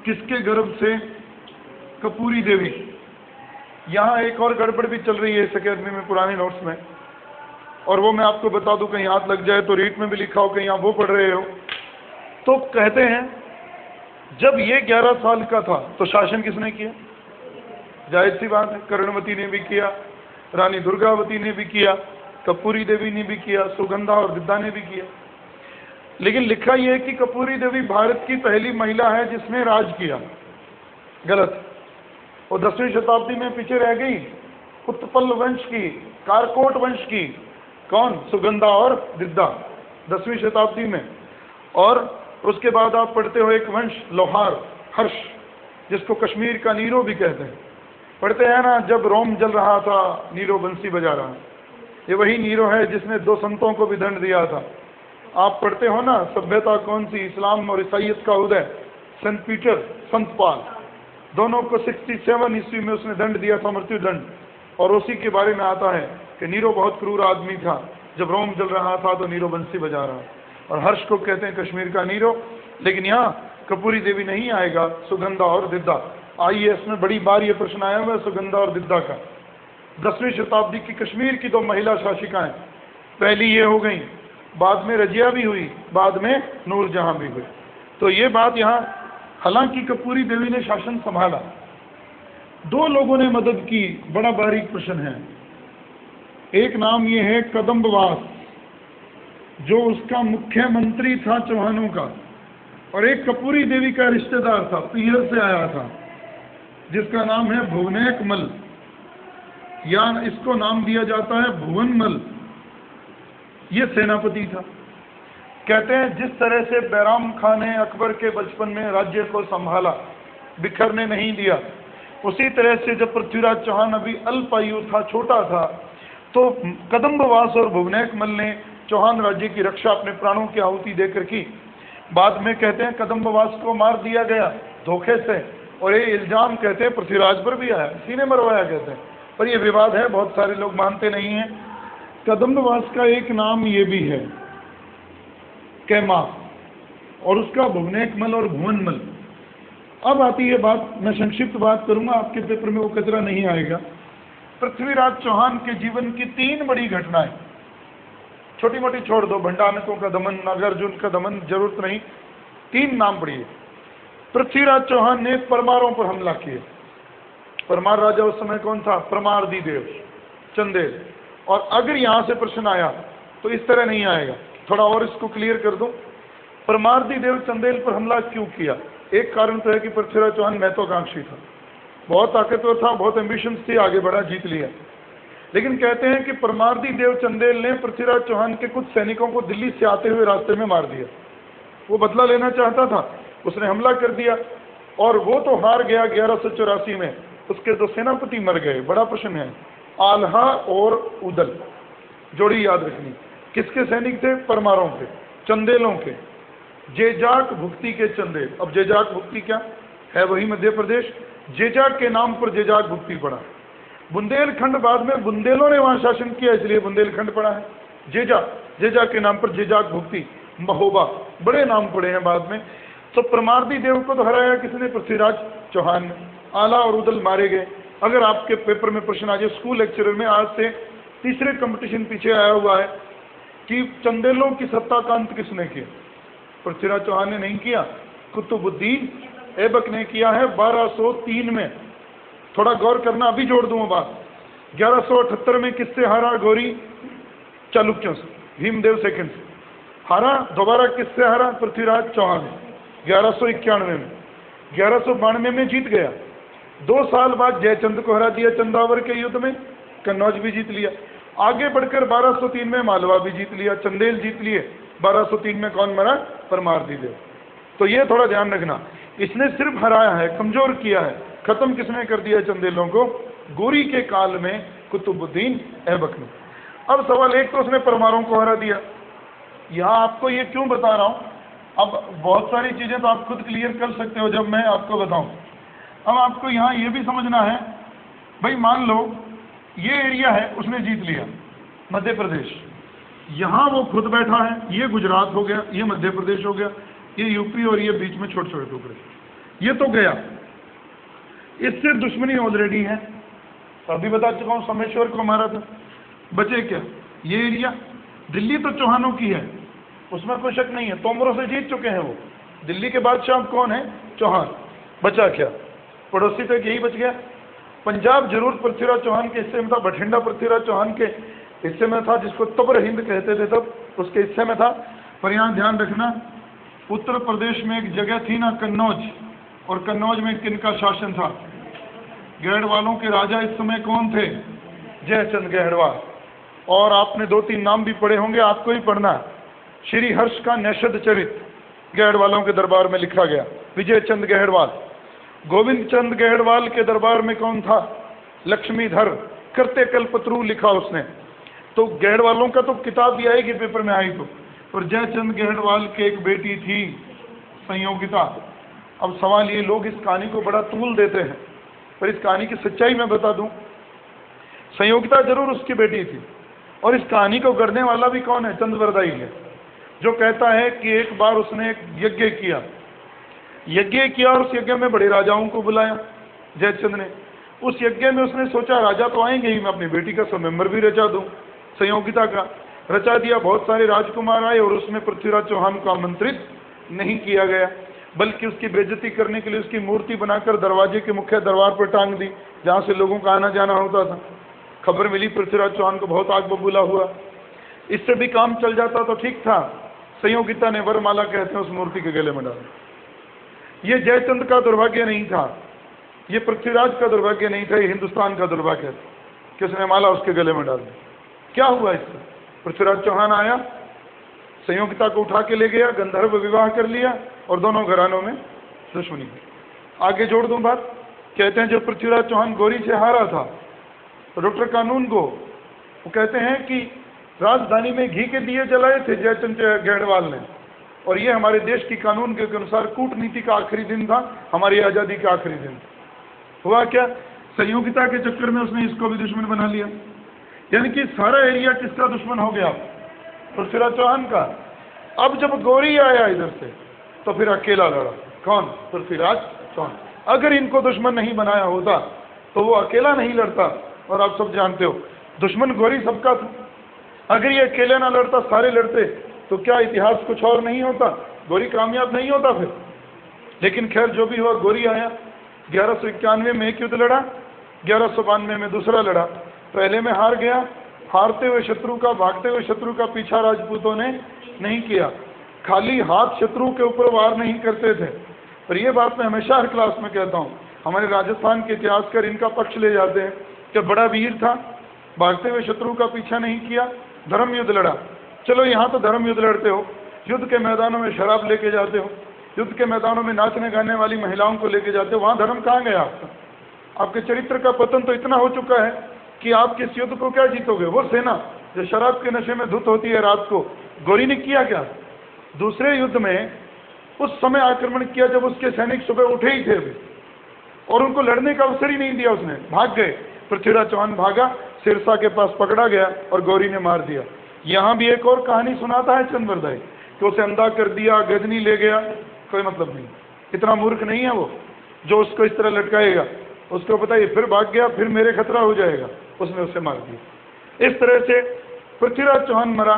किसके गर्भ से? कपूरी देवी। यहाँ एक और गड़बड़ भी चल रही है इस अकेडमी में पुराने नोट्स में, और वो मैं आपको बता दूं, कहीं हाथ लग जाए तो रीट में भी लिखा हो, कहीं आप वो पढ़ रहे हो। तो कहते हैं जब ये 11 साल का था तो शासन किसने किया? जाहिर सी बात है, कर्णवती ने भी किया, रानी दुर्गावती ने भी किया, कपूरी देवी ने भी किया, सुगंधा और दिद्दा ने भी किया। लेकिन लिखा यह है कि कपूरी देवी भारत की पहली महिला है जिसने राज किया। गलत। वो 10वीं शताब्दी में पीछे रह गई उत्पल वंश की, कारकोट वंश की। कौन? सुगंधा और दिद्दा, 10वीं शताब्दी में। और उसके बाद आप पढ़ते हो एक वंश लोहार, हर्ष, जिसको कश्मीर का नीरो भी कहते हैं। पढ़ते हैं ना, जब रोम जल रहा था नीरो बंसी बजा रहा। ये वही नीरो है जिसने 2 संतों को भी दंड दिया था। आप पढ़ते हो ना, सभ्यता कौन सी? इस्लाम और ईसाइयत का उदय। सेंट पीटर, संत पाल, दोनों को 67 ईस्वी में उसने दंड दिया था, मृत्यु दंड। और उसी के बारे में आता है कि नीरो बहुत क्रूर आदमी था, जब रोम जल रहा था तो नीरो बंसी बजा रहा। और हर्ष को कहते हैं कश्मीर का नीरो। लेकिन यहाँ कपूरी देवी नहीं आएगा, सुगंधा और दिद्दा। आइए, इसमें बड़ी बार ये प्रश्न आया हुआ है सुगंधा और दिद्दा का। 10वीं शताब्दी की कश्मीर की 2 महिला शासिकाएं, पहली ये हो गई, बाद में रजिया भी हुई, बाद में नूरजहां भी हुई। तो ये बात यहाँ, हालांकि कपूरी देवी ने शासन संभाला, 2 लोगों ने मदद की। बड़ा बारीक प्रश्न है। एक नाम ये है कदम्बवास, जो उसका मुख्यमंत्री था चौहानों का, और एक कपूरी देवी का रिश्तेदार था, पीहर से आया था, जिसका नाम है भुवनेक मल, या इसको नाम दिया जाता है भुवन मल। ये सेनापति था। कहते हैं जिस तरह से बैराम खान ने अकबर के बचपन में राज्य को संभाला, बिखरने नहीं दिया, उसी तरह से जब पृथ्वीराज चौहान अभी अल्पायु था, छोटा था, तो कदम्बवास और भुवनेकमल ने चौहान राज्य की रक्षा अपने प्राणों की आहुति देकर की। बाद में कहते हैं कदम्बवास को मार दिया गया धोखे से, और ये इल्जाम कहते हैं पृथ्वीराज पर भी आया, इसी ने मरवाया कहते हैं। पर ये विवाद है, बहुत सारे लोग मानते नहीं हैं। कदम्बवास का एक नाम ये भी है कैमा, और उसका भुवनेकमल और भुवनमल। अब आती है बात, मैं संक्षिप्त बात करूंगा, आपके पेपर में वो कचरा नहीं आएगा। पृथ्वीराज चौहान के जीवन की 3 बड़ी घटनाएं, छोटी मोटी छोड़ दो, भंडारकों का दमन, नागार्जुन का दमन, जरूरत नहीं, 3 नाम पढ़िए। पृथ्वीराज चौहान ने परमारों पर हमला किया। परमार राजा उस समय कौन था? परमारदी देव, चंदेल। और अगर यहां से प्रश्न आया तो इस तरह नहीं आएगा, थोड़ा और इसको क्लियर कर दूं। परमारदी देव चंदेल पर हमला क्यों किया? एक कारण तो है कि पृथ्वीराज चौहान महत्वाकांक्षी था, बहुत ताकतवर था, बहुत एम्बिशंस थी, आगे बढ़ा, जीत लिया। लेकिन कहते हैं कि परमारदी देव चंदेल ने पृथ्वीराज चौहान के कुछ सैनिकों को दिल्ली से आते हुए रास्ते में मार दिया। वो बदला लेना चाहता था, उसने हमला कर दिया, और वो तो हार गया 1184 में। उसके 2 सेनापति मर गए। बड़ा प्रश्न है, आल्हा और उदल, जोड़ी याद रखनी। किसके सैनिक थे? परमारों के, चंदेलों के, जेजाक भुक्ति के चंदेल। अब जेजाक भुक्ति क्या है? वही मध्य प्रदेश, जेजाक के नाम पर जेजाक भुक्ति पड़ा। बुंदेलखंड बाद में बुंदेलों ने वहां शासन किया, इसलिए बुंदेलखंड पड़ा है। जेजा के नाम पर जेजाक भुक्ति, महोबा, बड़े नाम पड़े हैं बाद में। तो परमारदी देव को तो हराया किसने? पृथ्वीराज चौहान ने। आला और उदल मारे गए। अगर आपके पेपर में प्रश्न आ जाए, स्कूल लेक्चरर में आज से तीसरे कंपटीशन पीछे आया हुआ है कि चंदेलों की सत्ता का अंत किसने किया? पृथ्वीराज चौहान ने नहीं किया, कुतुबुद्दीन ऐबक ने किया है 1203 में। थोड़ा गौर करना, अभी जोड़ दूंगा बात। 1178 में किससे हारा? गौरी चालुक्यों से, भीमदेव सेकंड से हारा। दोबारा किससे हारा? पृथ्वीराज चौहान 1191 में। 1192 में जीत गया। 2 साल बाद जयचंद को हरा दिया चंदावर के युद्ध में, कन्नौज भी जीत लिया। आगे बढ़कर 1203 में मालवा भी जीत लिया, चंदेल जीत लिए। 1203 में कौन मरा? परमारदी देव। तो ये थोड़ा ध्यान रखना, इसने सिर्फ हराया है, कमजोर किया है। खत्म किसने कर दिया चंदेलों को? गोरी के काल में कुतुबुद्दीन ऐबक ने। अब सवाल एक, तो उसने परमारों को हरा दिया। यहाँ आपको ये क्यों बता रहा हूँ, अब बहुत सारी चीजें तो आप खुद क्लियर कर सकते हो जब मैं आपको बताऊं। अब आपको यहाँ ये भी समझना है, भाई मान लो ये एरिया है, उसने जीत लिया मध्य प्रदेश, यहाँ वो खुद बैठा है, ये गुजरात हो गया, ये मध्य प्रदेश हो गया, ये यूपी, और ये बीच में छोटे छोटे टुकड़े, ये तो गया। इससे दुश्मनी ऑलरेडी है, अभी बता चुका हूँ, सोमेश्वर को मारा था। बचे क्या? ये एरिया। दिल्ली तो चौहानों की है, उसमें कोई शक नहीं है, तोमरों से जीत चुके हैं वो। दिल्ली के बादशाह कौन है? चौहान। बचा क्या? पड़ोसी तो यही बच गया। पंजाब जरूर पृथ्वीराज चौहान के हिस्से में था, बठिंडा पृथ्वीराज चौहान के हिस्से में था, जिसको तबर हिंद कहते थे तब, उसके हिस्से में था। पर यहाँ ध्यान रखना, उत्तर प्रदेश में एक जगह थी ना कन्नौज, और कन्नौज में किनका शासन था? गहड़वालों के राजा इस समय कौन थे? जयचंद गहड़वाल। और आपने 2-3 नाम भी पढ़े होंगे, आपको ही पढ़ना। श्री हर्ष का नैषद चरित गहड़वालों के दरबार में लिखा गया, विजय चंद गहड़वाल। गोविंद चंद गहड़वाल के दरबार में कौन था? लक्ष्मीधर, करते कल्पतरू लिखा उसने। तो गहड़वालों का तो किताब भी आएगी पेपर में, आई तो। और जयचंद गहड़वाल के एक बेटी थी संयोगिता। अब सवाल ये, लोग इस कहानी को बड़ा तूल देते हैं, पर इस कहानी की सच्चाई मैं बता दूं, संयोगिता जरूर उसकी बेटी थी। और इस कहानी को गढ़ने वाला भी कौन है? चंद्रवरदाई है, जो कहता है कि एक बार उसने एक यज्ञ किया और उस यज्ञ में बड़े राजाओं को बुलाया जयचंद ने। उस यज्ञ में उसने सोचा राजा तो आएंगे ही, मैं अपनी बेटी का स्वयंवर भी रचा दूं, संयोगिता का रचा दिया। बहुत सारे राजकुमार आए और उसमें पृथ्वीराज चौहान को आमंत्रित नहीं किया गया, बल्कि उसकी बेइज्जती करने के लिए उसकी मूर्ति बनाकर दरवाजे के मुख्य दरबार पर टांग दी, जहां से लोगों का आना जाना होता था। खबर मिली पृथ्वीराज चौहान को, बहुत आग बबूला हुआ। इससे भी काम चल जाता तो ठीक था। संयोगिता ने वरमाला कहते हैं उस मूर्ति के गले में डाला। ये जयचंद का दुर्भाग्य नहीं था, ये पृथ्वीराज का दुर्भाग्य नहीं था, ये हिंदुस्तान का दुर्भाग्य था कि उसने माला उसके गले में डाल दी। क्या हुआ इससे? पृथ्वीराज चौहान आया, संयोगिता को उठा के ले गया, गंधर्व विवाह कर लिया और दोनों घरानों में दुश्मनी। आगे जोड़ दूं बात, कहते हैं जब पृथ्वीराज चौहान गौरी से हारा था तो डॉक्टर कानून को वो कहते हैं कि राजधानी में घी के दिए जलाए थे जयचंद गढ़वाल ने, और ये हमारे देश की कानून के अनुसार कूटनीति का आखिरी दिन था, हमारी आज़ादी का आखिरी दिन। हुआ क्या, संयोगिता के चक्कर में उसने इसको भी दुश्मन बना लिया, यानी कि सारा एरिया किसका दुश्मन हो गया, पृथ्वीराज चौहान का। अब जब गौरी आया इधर से तो फिर अकेला लड़ा, कौन, पृथ्वीराज चौहान। अगर इनको दुश्मन नहीं बनाया होता तो वो अकेला नहीं लड़ता, और आप सब जानते हो दुश्मन गौरी सबका था। अगर ये अकेले ना लड़ता, सारे लड़ते, तो क्या इतिहास कुछ और नहीं होता, गौरी कामयाब नहीं होता फिर। लेकिन खैर जो भी हुआ, गौरी आया, 1191 में एक युद्ध लड़ा, 1192 में दूसरा लड़ा। पहले में हार गया, हारते हुए शत्रु का, भागते हुए शत्रु का पीछा राजपूतों ने नहीं किया, खाली हाथ शत्रु के ऊपर वार नहीं करते थे। पर ये बात मैं हमेशा हर क्लास में कहता हूँ, हमारे राजस्थान के इतिहासकार इनका पक्ष ले जाते हैं कि बड़ा वीर था, भागते हुए शत्रु का पीछा नहीं किया, धर्म युद्ध लड़ा। चलो यहाँ तो धर्म युद्ध लड़ते हो, युद्ध के मैदानों में शराब लेके जाते हो, युद्ध के मैदानों में नाचने गाने वाली महिलाओं को लेके जाते हो, वहाँ धर्म कहाँ गया आपका? आपके चरित्र का पतन तो इतना हो चुका है कि आप किस युद्ध को क्या जीतोगे। वो सेना जो शराब के नशे में धुत होती है रात को, गौरी ने किया क्या? दूसरे युद्ध में उस समय आक्रमण किया जब उसके सैनिक सुबह उठे ही थे अभी, और उनको लड़ने का अवसर ही नहीं दिया, उसने भाग गए। पृथ्वीराज चौहान भागा, सिरसा के पास पकड़ा गया और गौरी ने मार दिया। यहाँ भी एक और कहानी सुनाता है चंद्रदाई कि उसे अंधा कर दिया, गजनी ले गया, कोई मतलब नहीं। इतना मूर्ख नहीं है वो जो उसको इस तरह लटकाएगा, उसको पता है फिर भाग गया, फिर मेरे खतरा हो जाएगा, उसने उसे मार दिया। इस तरह से पृथ्वीराज चौहान मरा,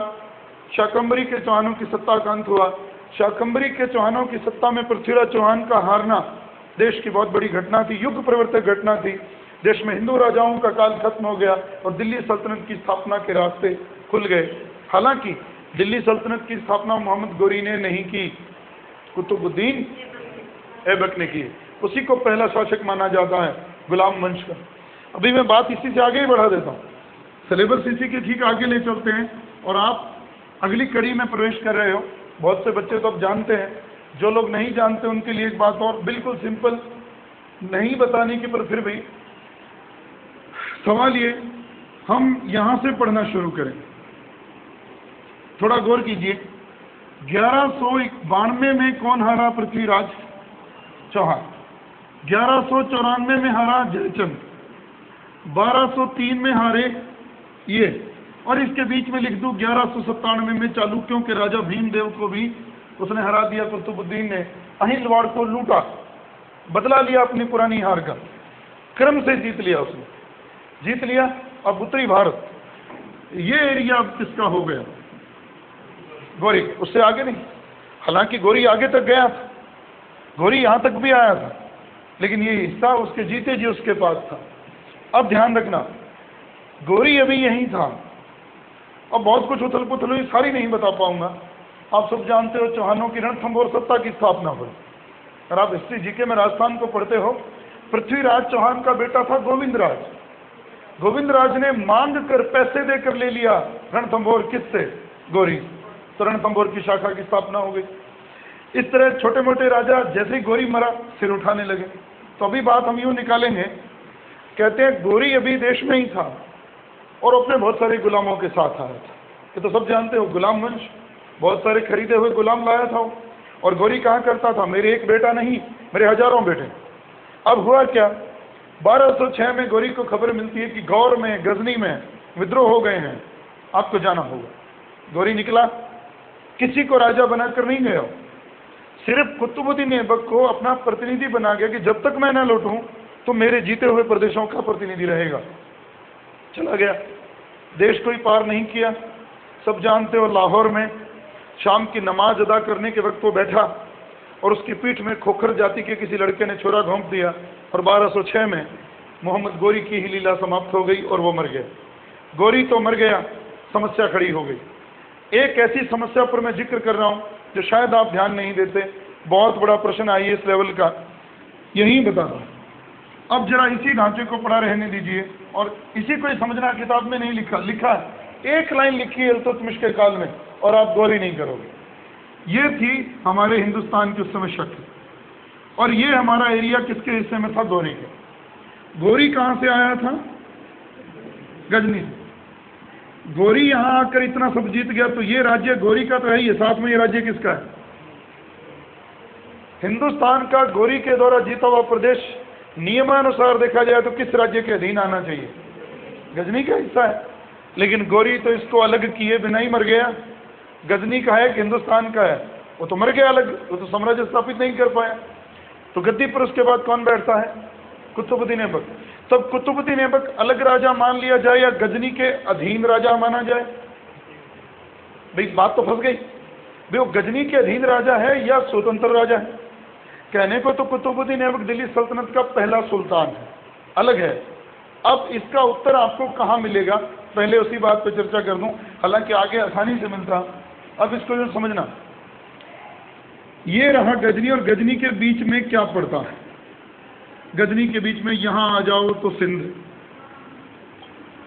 शाकंभरी के चौहानों की सत्ता का अंत हुआ। शाकंभरी के चौहानों की सत्ता में पृथ्वीराज चौहान का हारना देश की बहुत बड़ी घटना थी, युग परिवर्तक घटना थी। देश में हिंदू राजाओं का काल खत्म हो गया और दिल्ली सल्तनत की स्थापना के रास्ते खुल गए। हालांकि दिल्ली सल्तनत की स्थापना मोहम्मद गौरी ने नहीं की, कुतुबुद्दीन ऐबक ने की। उसी को पहला शासक माना जाता है गुलाम वंश का। अभी मैं बात इसी से आगे ही बढ़ा देता हूँ, सिलेबस इसी के ठीक आगे ले चलते हैं और आप अगली कड़ी में प्रवेश कर रहे हो। बहुत से बच्चे तो अब जानते हैं, जो लोग नहीं जानते उनके लिए एक बात और बिल्कुल सिंपल, नहीं बताने की, पर फिर भी सवाल ये, हम यहाँ से पढ़ना शुरू करें, थोड़ा गौर कीजिए। 1192 में कौन हारा? पृथ्वीराज चौहान। 1194 में हारा जयचंद, 1203 में हारे ये, और इसके बीच में लिख दूं 1197 में चालुक्यों के राजा भीमदेव को भी उसने हरा दिया। कुतुबुद्दीन ने अहिलवाड़ को लूटा, बदला लिया अपनी पुरानी हार का, क्रम से जीत लिया, उसने जीत लिया। अब उत्तरी भारत, ये एरिया अब किसका हो गया? गौरी, उससे आगे नहीं। हालांकि गौरी आगे तक गया था, गौरी यहाँ तक भी आया था, लेकिन ये हिस्सा उसके जीते जी उसके पास था। अब ध्यान रखना, गौरी अभी यहीं था। अब बहुत कुछ उथल पुथल हुई, सारी नहीं बता पाऊंगा। आप सब जानते हो चौहानों की रणथंभौर सत्ता की स्थापना हुई। अगर आप हिस्ट्री जीके में राजस्थान को पढ़ते हो, पृथ्वीराज चौहान का बेटा था गोविंदराज। गोविंदराज ने मांग कर पैसे देकर ले लिया रणथंभौर, किससे? गौरी। तो रणथंभौर की शाखा की स्थापना हो गई। इस तरह छोटे मोटे राजा जैसे ही गौरी मरा सिर उठाने लगे। तो अभी बात हम यूं निकालेंगे, कहते हैं गौरी अभी देश में ही था और अपने बहुत सारे गुलामों के साथ आया था। ये तो सब जानते हो, गुलाम वंश, बहुत सारे खरीदे हुए गुलाम लाया था। और गौरी कहा करता था, मेरे एक बेटा नहीं, मेरे हजारों बेटे। अब हुआ क्या, 1206 में गौरी को खबर मिलती है कि गौर में, गजनी में विद्रोह हो गए हैं, आपको जाना होगा। गौरी निकला, किसी को राजा बनाकर नहीं गया, सिर्फ कुतुबुद्दीन ऐबक को अपना प्रतिनिधि बना गया कि जब तक मैं न लौटूं तो मेरे जीते हुए प्रदेशों का प्रतिनिधि रहेगा। चला गया, देश कोई पार नहीं किया। सब जानते हो, लाहौर में शाम की नमाज अदा करने के वक्त वो बैठा और उसकी पीठ में खोखर जाति के किसी लड़के ने छुरा घोंप दिया और 1206 में मोहम्मद गौरी की ही लीला समाप्त हो गई और वो मर गया। गौरी तो मर गया, समस्या खड़ी हो गई। एक ऐसी समस्या पर मैं जिक्र कर रहा हूं जो शायद आप ध्यान नहीं देते, बहुत बड़ा प्रश्न आई इस लेवल का, यही बता रहा हूं। अब जरा इसी ढांचे को पढ़ा रहने दीजिए और इसी को ही समझना, किताब में नहीं लिखा है, एक लाइन लिखी है इल्तुतमिश के काल में और आप गौर ही नहीं करोगे। ये थी हमारे हिंदुस्तान की उस समय शक्ल। और ये हमारा एरिया किसके हिस्से में था? गौरी के। गौरी कहाँ से आया था? गजनी से। गौरी यहाँ आकर इतना सब जीत गया, तो ये राज्य गौरी का तो है ही, साथ में ये राज्य किसका है? हिंदुस्तान का गौरी के द्वारा जीता हुआ प्रदेश नियमानुसार देखा जाए तो किस राज्य के अधीन आना चाहिए? गजनी का हिस्सा है। लेकिन गौरी तो इसको अलग किए बिना ही मर गया। गजनी का है कि हिंदुस्तान का है? वो तो मर गया अलग, वो तो साम्राज्य स्थापित नहीं कर पाया। तो गद्दी पर उसके बाद कौन बैठता है? कुतुबुद्दीन ऐबक। तब कुतुबुद्दीन ऐबक अलग राजा मान लिया जाए या गजनी के अधीन राजा माना जाए? भाई बात तो फंस गई। भाई वो गजनी के अधीन राजा है या स्वतंत्र राजा है? कहने को तो कुतुबुद्दीन ऐबक दिल्ली सल्तनत का पहला सुल्तान है, अलग है। अब इसका उत्तर आपको कहाँ मिलेगा? पहले उसी बात पर चर्चा कर दूं, हालांकि आगे आसानी से मिलता। अब इसको जो समझना, ये रहा गजनी, और गजनी के बीच में क्या पड़ता है? गजनी के बीच में यहां आ जाओ तो सिंध,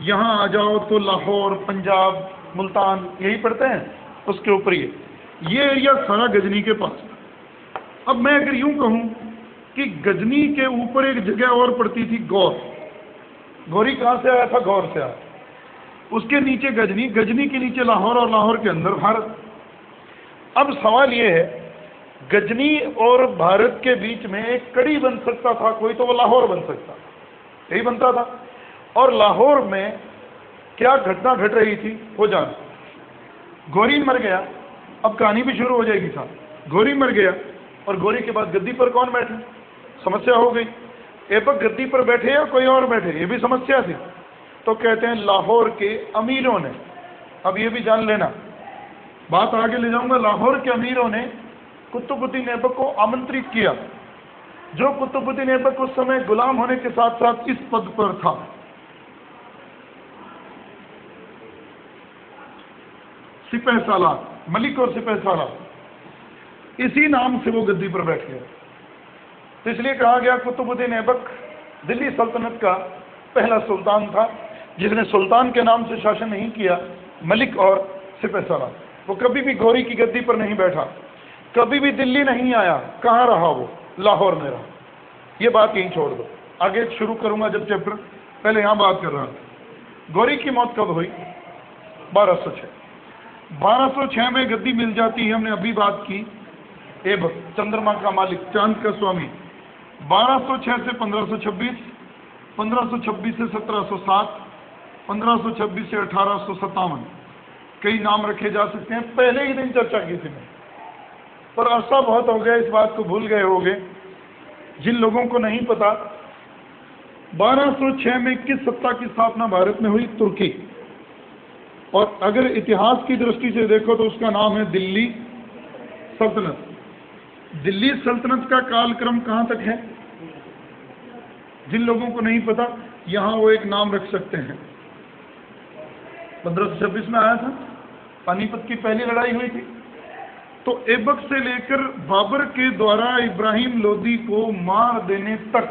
यहां आ जाओ तो लाहौर, पंजाब, मुल्तान, यही पड़ते हैं। उसके ऊपर ये एरिया सारा गजनी के पास। अब मैं अगर यूं कहूं कि गजनी के ऊपर एक जगह और पड़ती थी, गौर। गौरी कहां से आया था? गौर से आया। उसके नीचे गजनी, गजनी के नीचे लाहौर, और लाहौर के अंदर भारत। अब सवाल यह है, गजनी और भारत के बीच में एक कड़ी बन सकता था कोई, तो वो लाहौर बन सकता, यही बनता था। और लाहौर में क्या घटना घट रही थी वो जान। गौरी मर गया, अब कहानी भी शुरू हो जाएगी साहब। गौरी मर गया और गौरी के बाद गद्दी पर कौन बैठे? समस्या हो गई। ऐबक गद्दी पर बैठे या कोई और बैठे, ये भी समस्या थी। तो कहते हैं लाहौर के अमीरों ने, अब ये भी जान लेना, बात आगे ले जाऊंगा। लाहौर के अमीरों ने कुतुबुद्दीन ऐबक को आमंत्रित किया, जो कुतुबुद्दीन ऐबक उस समय गुलाम होने के साथ साथ इस पद पर था। सिपह सालार, मलिक और सिपह सालार, इसी नाम से वो गद्दी पर बैठ गया। तो इसलिए कहा गया कुतुबुद्दीन ऐबक दिल्ली सल्तनत का पहला सुल्तान था, जिसने सुल्तान के नाम से शासन नहीं किया, मलिक और सिपह सालार। वो कभी भी गौरी की गद्दी पर नहीं बैठा, कभी भी दिल्ली नहीं आया। कहाँ रहा वो? लाहौर में रहा। ये बात यहीं छोड़ दो, आगे शुरू करूंगा जब चैप्टर। पहले यहां बात कर रहा था। गौरी की मौत कब हुई? 1206। 1206 में गद्दी मिल जाती है, हमने अभी बात की। ऐबक, चंद्रमा का मालिक, चांद का स्वामी। 1206 से 1526, 1526 से 1707, 1526 से 1857, कई नाम रखे जा सकते हैं। पहले ही दिन चर्चा की थी, पर अरसा बहुत हो गया, इस बात को भूल गए होंगे जिन लोगों को नहीं पता। 1206 में किस सत्ता की स्थापना भारत में हुई? तुर्की। और अगर इतिहास की दृष्टि से देखो तो उसका नाम है दिल्ली सल्तनत। दिल्ली सल्तनत का कालक्रम कहां तक है? जिन लोगों को नहीं पता, यहां वो एक नाम रख सकते हैं। 1526 में आया था, पानीपत की पहली लड़ाई हुई थी। तो ऐबक से लेकर बाबर के द्वारा इब्राहिम लोदी को मार देने तक,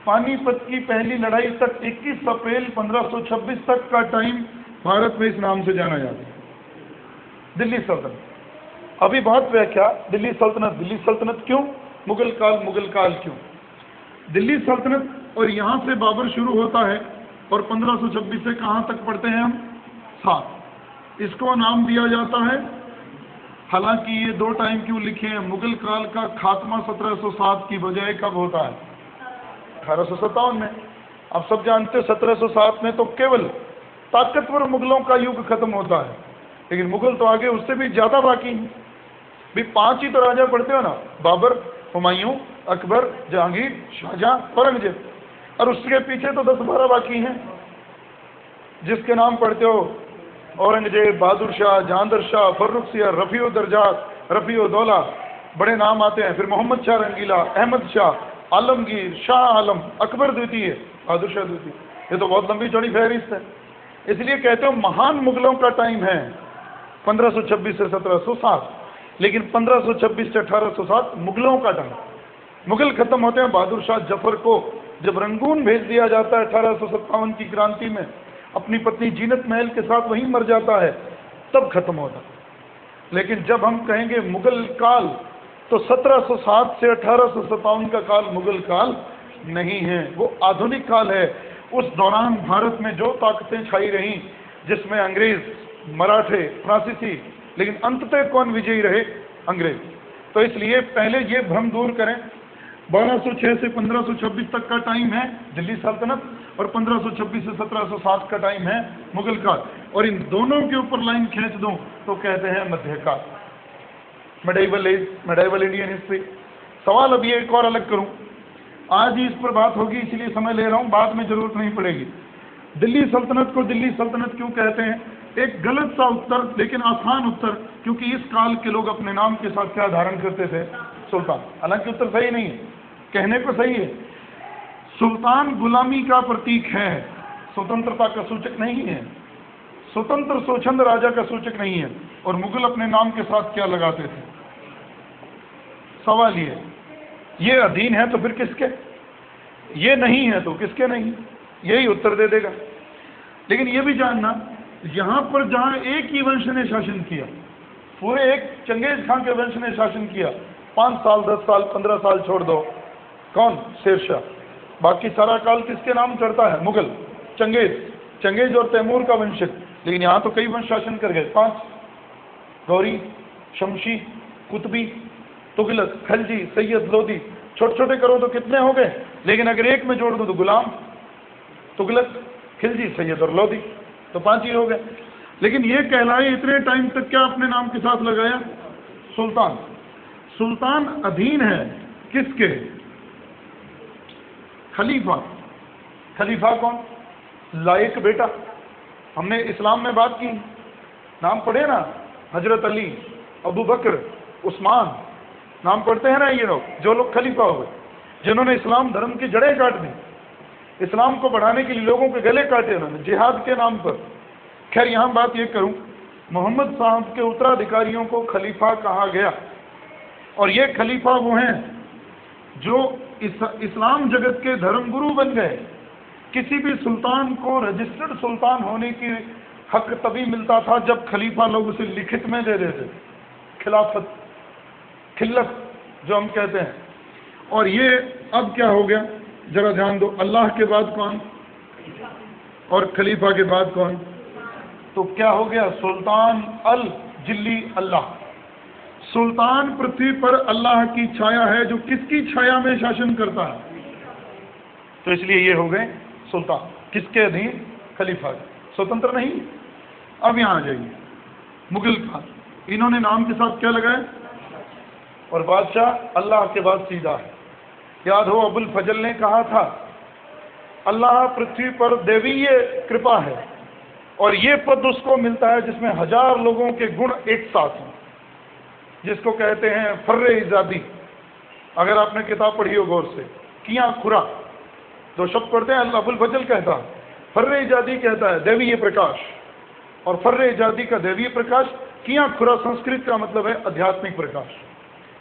पानीपत की पहली लड़ाई तक, 21 अप्रैल 1526 तक का टाइम भारत में इस नाम से जाना जाता है, दिल्ली सल्तनत। अभी बहुत व्याख्या, दिल्ली सल्तनत, दिल्ली सल्तनत क्यों? मुगल काल क्यों? दिल्ली सल्तनत, और यहाँ से बाबर शुरू होता है और 1526 से कहाँ तक पढ़ते हैं हम? 7। इसको नाम दिया जाता है, हालांकि ये दो टाइम क्यों लिखे हैं, मुगल काल का खात्मा 1707 की बजाय कब होता है? 1857 में। आप सब जानते हैं 1707 में तो केवल ताकतवर मुगलों का युग खत्म होता है, लेकिन मुगल तो आगे उससे भी ज्यादा बाकी हैं। भी 5 ही तो राजा पढ़ते हो ना, बाबर, हुमायूं, अकबर, जहांगीर, शाहजहां, औरंगजेब, और उसके पीछे तो 10-12 बाकी हैं जिसके नाम पढ़ते हो, औरंगजेब, बहादुर शाह, जहांदर शाह, फर्रुखसियर, रफ़ीउ दर्जात, रफ़ीउ दौला, बड़े नाम आते हैं। फिर मोहम्मद शाह रंगीला, अहमद शाह, आलमगीर, शाह आलम, अकबर द्वितीय, बहादुर शाह द्वितीय। ये तो बहुत लंबी चौड़ी फहरिस्त है। इसलिए कहते हो महान मुगलों का टाइम है 1526 से 1707, लेकिन 1526 से 1807 मुगलों का टाइम। मुगल खत्म होते हैं, बहादुर शाह जफर को जब रंगून भेज दिया जाता है 1857 की क्रांति में, अपनी पत्नी जीनत महल के साथ वहीं मर जाता है, तब खत्म होता। लेकिन जब हम कहेंगे मुगल काल, तो 1707 से 1857 का काल मुगल काल नहीं है, वो आधुनिक काल है। उस दौरान भारत में जो ताकतें छाई रहीं, जिसमें अंग्रेज, मराठे, फ्रांसीसी, लेकिन अंततः कौन विजयी रहे? अंग्रेज। तो इसलिए पहले ये भ्रम दूर करें, 1206 से 1526 तक का टाइम है दिल्ली सल्तनत, और 1526 से 1707 का टाइम है मुगल काल, और इन दोनों के ऊपर लाइन खींच दूं तो कहते हैं मध्यकाल, medieval age, medieval Indian history. सवाल अब ये एक और अलग करूं, आज ही इस पर बात होगी इसलिए समय ले रहा हूं, बाद में जरूरत नहीं पड़ेगी। दिल्ली सल्तनत को दिल्ली सल्तनत क्यों कहते हैं? एक गलत सा उत्तर, लेकिन आसान उत्तर, क्योंकि इस काल के लोग अपने नाम के साथ क्या धारण करते थे? सुल्तान। हालांकि उत्तर सही नहीं है, कहने को सही है। सुल्तान गुलामी का प्रतीक है, स्वतंत्रता का सूचक नहीं है, स्वतंत्र स्वच्छंद राजा का सूचक नहीं है। और मुगल अपने नाम के साथ क्या लगाते थे? सवाल ये अधीन है तो फिर किसके? ये नहीं है तो किसके नहीं? यही उत्तर दे देगा। लेकिन ये भी जानना, यहां पर जहां एक ही वंश ने शासन किया, पूरे एक चंगेज खान के वंश ने शासन किया, 5 साल 10 साल 15 साल छोड़ दो, कौन? शेरशाह। बाकी सारा काल किसके नाम चढ़ता है? मुगल, चंगेज और तैमूर का वंश। लेकिन यहां तो कई वंश शासन कर गए, 5, गौरी, शमशी, कुतुबी, तुगलक, खलजी, सैयद, लोधी, छोटे छोटे करो तो कितने हो गए? लेकिन अगर एक में जोड़ दो तो गुलाम, तुगलक, खिलजी, सैयद और लोधी, तो 5 ही हो गए। लेकिन ये कहलाए इतने टाइम तक क्या अपने नाम के साथ लगाया? सुल्तान। सुल्तान अधीन है किसके? खलीफा। खलीफा कौन? लायक बेटा। हमने इस्लाम में बात की, नाम पढ़े ना, हजरत अली, अबू बकर, उस्मान, नाम पढ़ते हैं ना ये लोग, जो लोग खलीफा हो गए, जिन्होंने इस्लाम धर्म की जड़ें काट दी, इस्लाम को बढ़ाने के लिए लोगों के गले काटे उन्होंने जिहाद के नाम पर। खैर यहां बात ये करूं, मोहम्मद साहब के उत्तराधिकारियों को खलीफा कहा गया, और ये खलीफा वो हैं जो इस्लाम जगत के धर्मगुरु बन गए। किसी भी सुल्तान को रजिस्टर्ड सुल्तान होने की हक तभी मिलता था जब खलीफा लोग उसे लिखित में दे देते, खिलाफत, खिल्लत जो हम कहते हैं। और ये अब क्या हो गया जरा ध्यान दो, अल्लाह के बाद कौन और खलीफा के बाद कौन? तो क्या हो गया? सुल्तान अल जिल्ली अल्लाह। सुल्तान पृथ्वी पर अल्लाह की छाया है, जो किसकी छाया में शासन करता है? तो इसलिए ये हो गए सुल्तान। किसके अधीन? खलीफा, स्वतंत्र नहीं। अब यहां आ जाइए, मुगल काल, इन्होंने नाम के साथ क्या लगाया? और बादशाह अल्लाह के बाद सीधा है। याद हो अबुल फजल ने कहा था, अल्लाह पृथ्वी पर दैवीय कृपा है, और ये पद उसको मिलता है जिसमें 1000 लोगों के गुण एक साथ हैं, जिसको कहते हैं फर्रे इजादी। अगर आपने किताब पढ़ी हो गौर से, किया खुरा, दो शब्द पढ़ते हैं, अबुल फजल कहता है, फर्रे इजादी कहता है दैवीय प्रकाश, और फर्रे इजादी का दैवीय प्रकाश, किया खुरा संस्कृत का मतलब है आध्यात्मिक प्रकाश,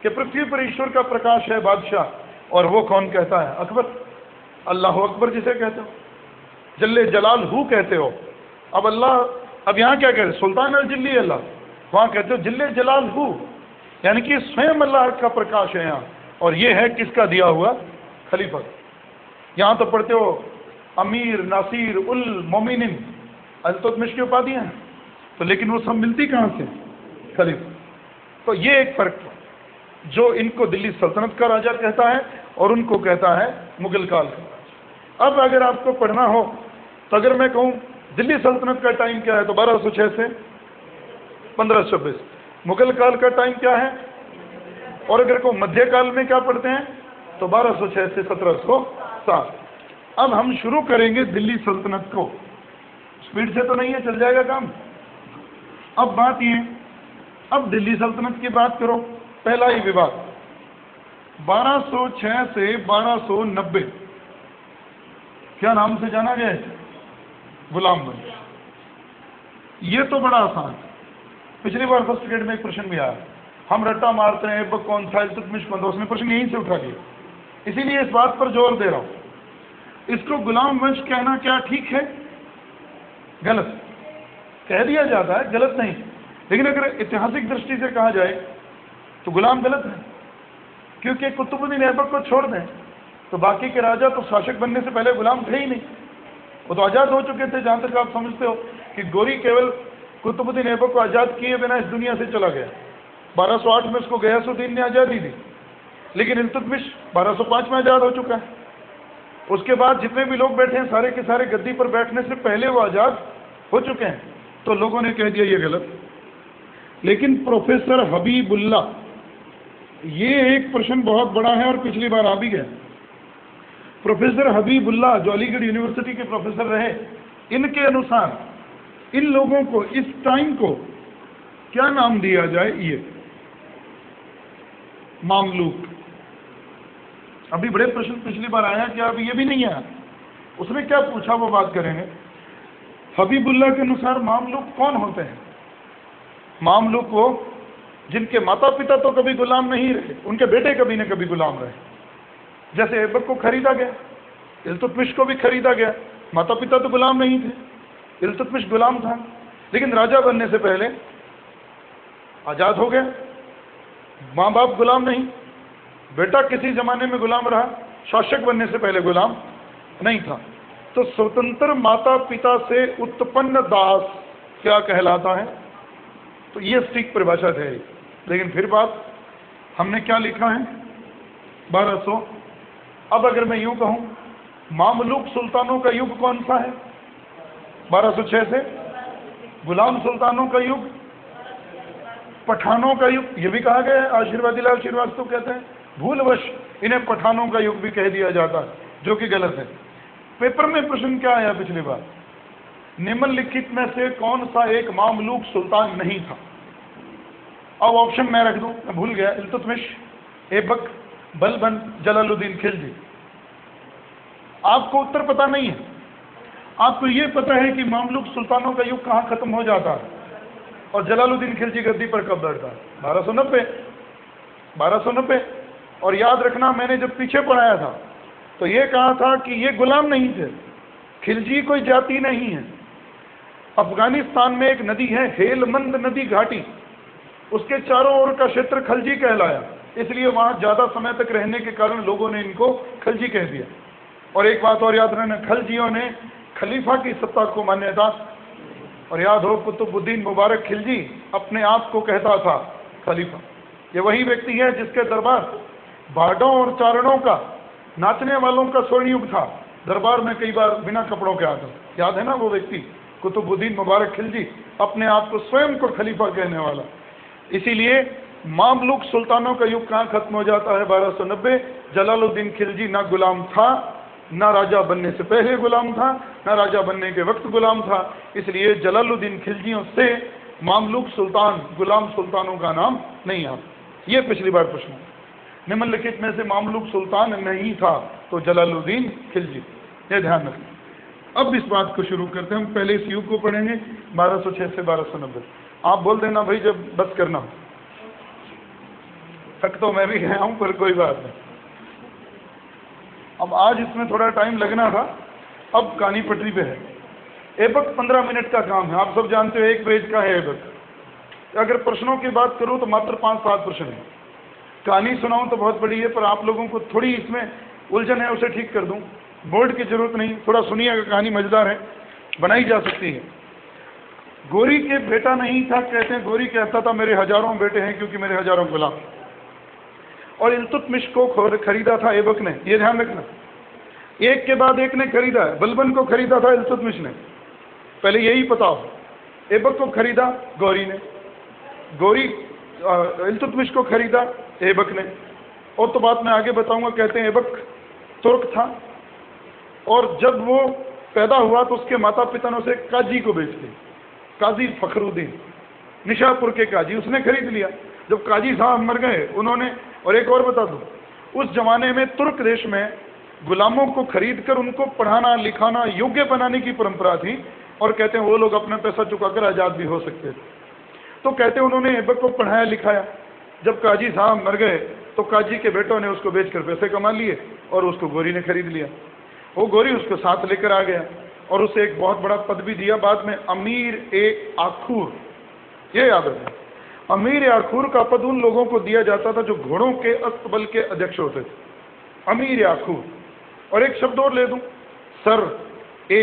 कि पृथ्वी पर ईश्वर का प्रकाश है बादशाह। और वो कौन कहता है? अकबर, अल्लाह अकबर जिसे कहते हो, जल्ले जलाल हु कहते हो। अब अल्लाह, अब यहाँ क्या कहते हैं? सुल्तान अल जिल्ली अल्लाह, वहाँ कहते हो जिल्ले जलाल हु, यानी कि स्वयं अल्लाह का प्रकाश है यहाँ। और ये है किसका दिया हुआ? खलीफा। यहाँ तो पढ़ते हो अमीर, नासिर, उल मोमिनिन, अल्तुतमिश की उपाधियाँ हैं, तो लेकिन वो सब मिलती कहाँ से? खलीफा। तो ये एक फर्क है, जो इनको दिल्ली सल्तनत का राजा कहता है और उनको कहता है मुगल काल का राजा। अब अगर आपको पढ़ना हो तो अगर मैं कहूँ दिल्ली सल्तनत का टाइम क्या है, तो 1206 से 1526। मुगल काल का टाइम क्या है? और अगर को मध्यकाल में क्या पढ़ते हैं, तो 1206 से 1707। अब हम शुरू करेंगे दिल्ली सल्तनत को। स्पीड से तो नहीं है, चल जाएगा काम। अब बात ये, अब दिल्ली सल्तनत की बात करो, पहला ही विवाद 1206 से 1290 क्या नाम से जाना गया है? गुलाम वंश। ये तो बड़ा आसान है, पिछली बार फर्स्ट ग्रेड में एक प्रश्न भी आया, हम रट्टा मारते हैं बुक कौन सा, उसने प्रश्न यहीं से उठा लिया, इसीलिए इस बात पर जोर दे रहा हूं। इसको गुलाम वंश कहना क्या ठीक है? गलत कह दिया जाता है, गलत नहीं। लेकिन अगर ऐतिहासिक दृष्टि से कहा जाए तो गुलाम गलत है, क्योंकि कुतुबुद्दीन ऐबक को छोड़ दें तो बाकी के राजा तो शासक बनने से पहले गुलाम थे ही नहीं, वो तो आज़ाद हो चुके थे। जहाँ तक आप समझते हो कि गोरी केवल कुतुबुद्दीन ऐबक को आज़ाद किए बिना इस दुनिया से चला गया। 1208 में उसको गयासुद्दीन ने आज़ादी दी, लेकिन इल्तुतमिश 1205 में आज़ाद हो चुका है। उसके बाद जितने भी लोग बैठे हैं सारे के सारे गद्दी पर बैठने से पहले वो आज़ाद हो चुके हैं, तो लोगों ने कह दिया ये गलत। लेकिन प्रोफेसर हबीबुल्ला, ये एक प्रश्न बहुत बड़ा है और पिछली बार आ भी गया। प्रोफेसर हबीबुल्ला जो अलीगढ़ यूनिवर्सिटी के प्रोफेसर रहे, इनके अनुसार इन लोगों को इस टाइम को क्या नाम दिया जाए? ये मामलूक। अभी बड़े प्रश्न पिछली बार आया कि अभी ये भी नहीं आया, उसने क्या पूछा वो बात करेंगे। हबीबुल्ला के अनुसार मामलूक कौन होते हैं? मामलूक वो जिनके माता पिता तो कभी गुलाम नहीं रहे, उनके बेटे कभी न कभी गुलाम रहे। जैसे ऐबक को खरीदा गया, इल्तुतमिश को भी खरीदा गया, माता पिता तो गुलाम नहीं थे, इल्तुतमिश गुलाम था, लेकिन राजा बनने से पहले आज़ाद हो गया। माँ बाप गुलाम नहीं, बेटा किसी जमाने में गुलाम रहा, शासक बनने से पहले गुलाम नहीं था। तो स्वतंत्र माता पिता से उत्पन्न दास क्या कहलाता है? तो ये ठीक परिभाषा है। लेकिन फिर बात हमने क्या लिखा है? 1200। अब अगर मैं यूं कहूं, मामलूक सुल्तानों का युग कौन सा है? 1206 से गुलाम सुल्तानों का युग, पठानों का युग, ये भी कहा गया है। आशीर्वादीलाल श्रीवास्तव कहते हैं भूलवश इन्हें पठानों का युग भी कह दिया जाता है, जो कि गलत है। पेपर में प्रश्न क्या आया पिछली बार? निम्नलिखित में से कौन सा एक मामलूक सुल्तान नहीं था? अब ऑप्शन मैं रख दूं, मैं भूल गया। इल्तुतमिश, ऐबक, बलबन, जलालुद्दीन खिलजी। आपको उत्तर पता नहीं है, आपको ये पता है कि मामलूक सुल्तानों का युग कहाँ खत्म हो जाता है और जलालुद्दीन खिलजी गद्दी पर कब बैठता है? 1290। और याद रखना, मैंने जब पीछे पढ़ाया था तो ये कहा था कि ये गुलाम नहीं थे, खिलजी कोई जाति नहीं है। अफगानिस्तान में एक नदी है हेलमंद नदी घाटी, उसके चारों ओर का क्षेत्र खलजी कहलाया, इसलिए वहां ज्यादा समय तक रहने के कारण लोगों ने इनको खलजी कह दिया। और एक बात और याद रखना, खलजियों ने खलीफा की सत्ता को मान्यता, और याद हो कुतुबुद्दीन मुबारक खिलजी अपने आप को कहता था खलीफा। ये वही व्यक्ति है जिसके दरबार भाटों और चारणों का, नाचने वालों का स्वर्ण युग था। दरबार में कई बार बिना कपड़ों के आता, याद है ना वो व्यक्ति, कुतुबुद्दीन मुबारक खिलजी, अपने आप को स्वयं को खलीफा कहने वाला। इसीलिए मामलुक सुल्तानों का युग कहाँ खत्म हो जाता है? 1290। जलालुद्दीन खिलजी ना गुलाम था, ना राजा बनने से पहले गुलाम था, ना राजा बनने के वक्त गुलाम था। इसलिए जलालुद्दीन खिलजियों से मामलुक सुल्तान, गुलाम सुल्तानों का नाम नहीं आता। ये पिछली बार प्रश्न है। निम्नलिखित में से मामलुक सुल्तान नहीं था तो जलालुद्दीन खिलजी, ये ध्यान रखना। अब इस बात को शुरू करते हैं। हम पहले इस युग को पढ़ेंगे 1206 से 1290। आप बोल देना भाई जब बस करना। थक तो मैं भी गया हूं, पर कोई बात नहीं। अब आज इसमें थोड़ा टाइम लगना था, अब कहानी पटरी पे है। ऐबक 15 मिनट का काम है, आप सब जानते हो, एक पेज का है ऐबक। अगर प्रश्नों की बात करूं तो मात्र 5-7 प्रश्न है। कहानी सुनाऊं तो बहुत बड़ी है, पर आप लोगों को थोड़ी इसमें उलझन है, उसे ठीक कर दूं। बोर्ड की जरूरत नहीं, थोड़ा सुनिएगा, कहानी मजेदार है, बनाई जा सकती है। गोरी के बेटा नहीं था, कहते हैं गोरी कहता था मेरे हजारों बेटे हैं क्योंकि मेरे हजारों गुलाम। और इल्तुतमिश को खरीदा था ऐबक ने, ये ध्यान रखना, एक के बाद एक ने खरीदा है। बलबन को खरीदा था इल्तुतमिश ने, पहले यही पता हो। ऐबक को खरीदा गोरी ने, गोरी इल्तुतमिश को खरीदा ऐबक ने। और तो बात मैं आगे बताऊंगा। कहते हैं ऐबक तुर्क था, और जब वो पैदा हुआ तो उसके माता पिता ने उसे काजी को बेच दिया। काजी फखरुद्दीन, निशापुर के काजी, उसने खरीद लिया। जब काजी साहब मर गए उन्होंने, और एक और बता दूं, उस जमाने में तुर्क देश में गुलामों को खरीदकर उनको पढ़ाना लिखाना योग्य बनाने की परंपरा थी, और कहते हैं वो लोग अपना पैसा चुकाकर आज़ाद भी हो सकते थे। तो कहते हैं उन्होंने ऐबक को पढ़ाया लिखाया। जब काजी साहब मर गए तो काजी के बेटों ने उसको बेचकर पैसे कमा लिए और उसको गोरी ने खरीद लिया। वो गोरी उसको साथ लेकर आ गया। और उसे एक बहुत बड़ा पद भी दिया बाद में, अमीर ए आखूर। ये याद रखना, अमीर ए आखूर का पद उन लोगों को दिया जाता था जो घोड़ों के अस्तबल के अध्यक्ष होते थे, अमीर ए आखूर। और एक शब्द और ले दूं, सर ए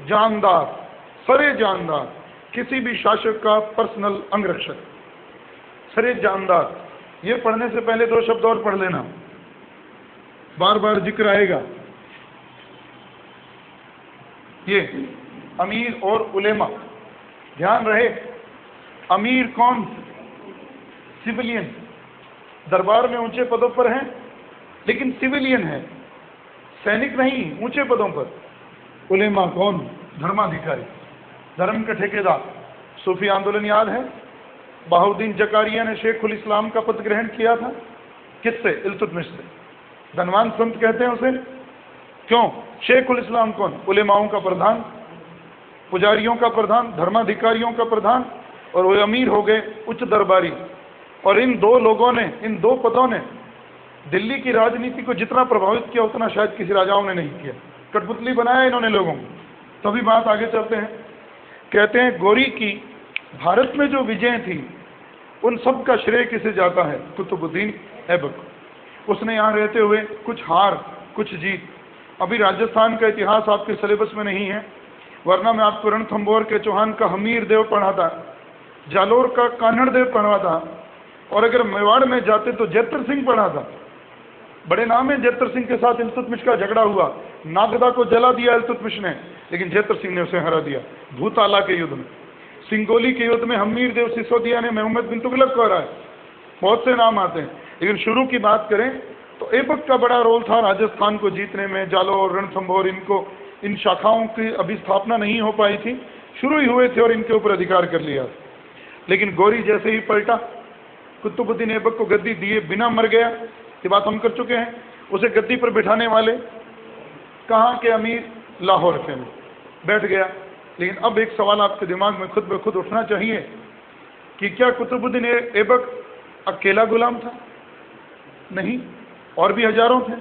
जानदार, सरे जानदार, किसी भी शासक का पर्सनल अंगरक्षक, सरे जानदार। ये पढ़ने से पहले दो शब्द और पढ़ लेना, बार बार जिक्र आएगा। ये अमीर और उलेमा, ध्यान रहे, अमीर कौन? सिविलियन, दरबार में ऊंचे पदों पर हैं लेकिन सिविलियन है, सैनिक नहीं, ऊंचे पदों पर। उलेमा कौन? धर्माधिकारी, धर्म के ठेकेदार। सूफी आंदोलन याद है, बहाउद्दीन जकारिया ने शेखुल इस्लाम का पद ग्रहण किया था, किससे? इल्तुतमिश से। धनवान संत कहते हैं उसे, क्यों? शेखुल इस्लाम कौन? उलेमाओं का प्रधान, पुजारियों का प्रधान, धर्माधिकारियों का प्रधान, और वो अमीर हो गए उच्च दरबारी। और इन दो लोगों ने, इन दो पदों ने दिल्ली की राजनीति को जितना प्रभावित किया उतना शायद किसी राजाओं ने नहीं किया। कठपुतली बनाया इन्होंने लोगों को। तभी बात आगे चलते हैं। कहते हैं गौरी की भारत में जो विजय थी उन सब का श्रेय किसे जाता है? कुतुबुद्दीन ऐबक। उसने यहाँ रहते हुए कुछ हार कुछ जीत। अभी राजस्थान का इतिहास आपके सिलेबस में नहीं है, वरना मैं आपको रणथंभौर के चौहान का हमीर देव पढ़ा था, जालोर का कान्हड़ देव पढ़ा था, और अगर मेवाड़ में जाते तो जैतर सिंह पढ़ा था। बड़े नाम है। जैतर सिंह के साथ इल्तुतमिश का झगड़ा हुआ, नागदा को जला दिया इल्तुतमिश ने, लेकिन जैतर सिंह ने उसे हरा दिया भूताला के युद्ध में। सिंगोली के युद्ध में हमीर देव सिसोदिया ने मोहम्मद बिन तुगलक को हराया। बहुत से नाम आते हैं, लेकिन शुरू की बात करें तो ऐबक का बड़ा रोल था राजस्थान को जीतने में। जालोर, रणथंभौर, इनको, इन शाखाओं की अभी स्थापना नहीं हो पाई थी, शुरू ही हुए थे और इनके ऊपर अधिकार कर लिया। लेकिन गौरी जैसे ही पलटा, कुतुबुद्दीन ऐबक को गद्दी दिए बिना मर गया, ये बात हम कर चुके हैं। उसे गद्दी पर बिठाने वाले कहाँ के अमीर? लाहौर के में बैठ गया। लेकिन अब एक सवाल आपके दिमाग में खुद ब खुद उठना चाहिए कि क्या कुतुबुद्दीन ऐबक अकेला गुलाम था? नहीं, और भी हजारों थे।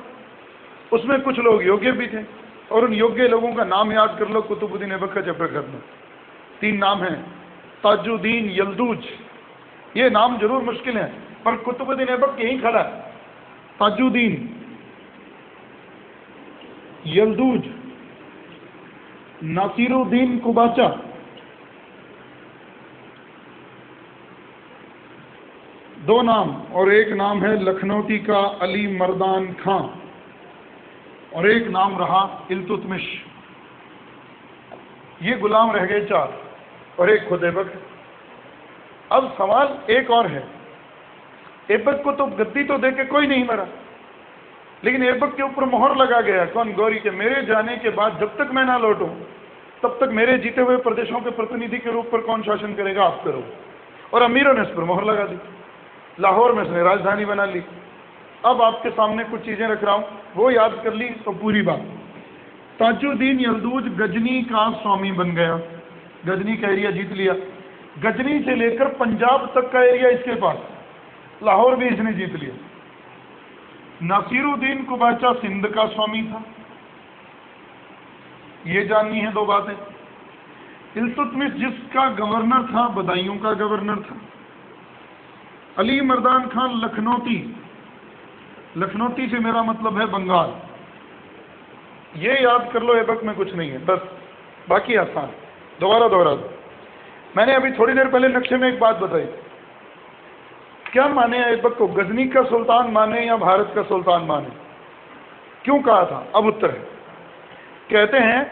उसमें कुछ लोग योग्य भी थे, और उन योग्य लोगों का नाम याद कर लो कुतुबुद्दीन ऐबक का चैप्टर खत्म। 3 नाम हैं, ताजुद्दीन, यल्दूज। ये नाम जरूर मुश्किल है, पर कुतुबुद्दीन ऐबक यहीं खड़ा है। ताजुद्दीन, यल्दूज, नासिरुद्दीन कुबाचा, दो नाम, और एक नाम है लखनौती का अली मर्दान खां, और एक नाम रहा इल्तुतमिश। ये गुलाम रह गए 4, और एक खुद ऐबक। अब सवाल एक और है, ऐबक को तो गद्दी तो देके कोई नहीं मरा, लेकिन ऐबक के ऊपर मोहर लगा गया। कौन? गौरी के। मेरे जाने के बाद जब तक मैं ना लौटूं तब तक मेरे जीते हुए प्रदेशों के प्रतिनिधि के रूप पर कौन शासन करेगा? आप करो। और अमीरों ने इस पर मोहर लगा दी, लाहौर में इसने राजधानी बना ली। अब आपके सामने कुछ चीजें रख रहा हूं, वो याद कर ली तो पूरी बात। ताजुद्दीन यल्दूज गजनी का स्वामी बन गया, गजनी का एरिया जीत लिया। गजनी से लेकर पंजाब तक का एरिया इसके पास, लाहौर भी इसने जीत लिया। नासिरुद्दीन कुबाचा सिंध का स्वामी था। ये जाननी है 2 बातें। इल्तुतमिश जिसका गवर्नर था, बदायूं का गवर्नर था। अली मर्दान खान लखनौती, लखनौती से मेरा मतलब है बंगाल। ये याद कर लो, ऐबक में कुछ नहीं है, बस बाकी आसान। दोबारा दोहरा दो। मैंने अभी थोड़ी देर पहले नक्शे में एक बात बताई, क्या माने ऐबक को? गजनी का सुल्तान माने या भारत का सुल्तान माने? क्यों कहा था? अब उत्तर है। कहते हैं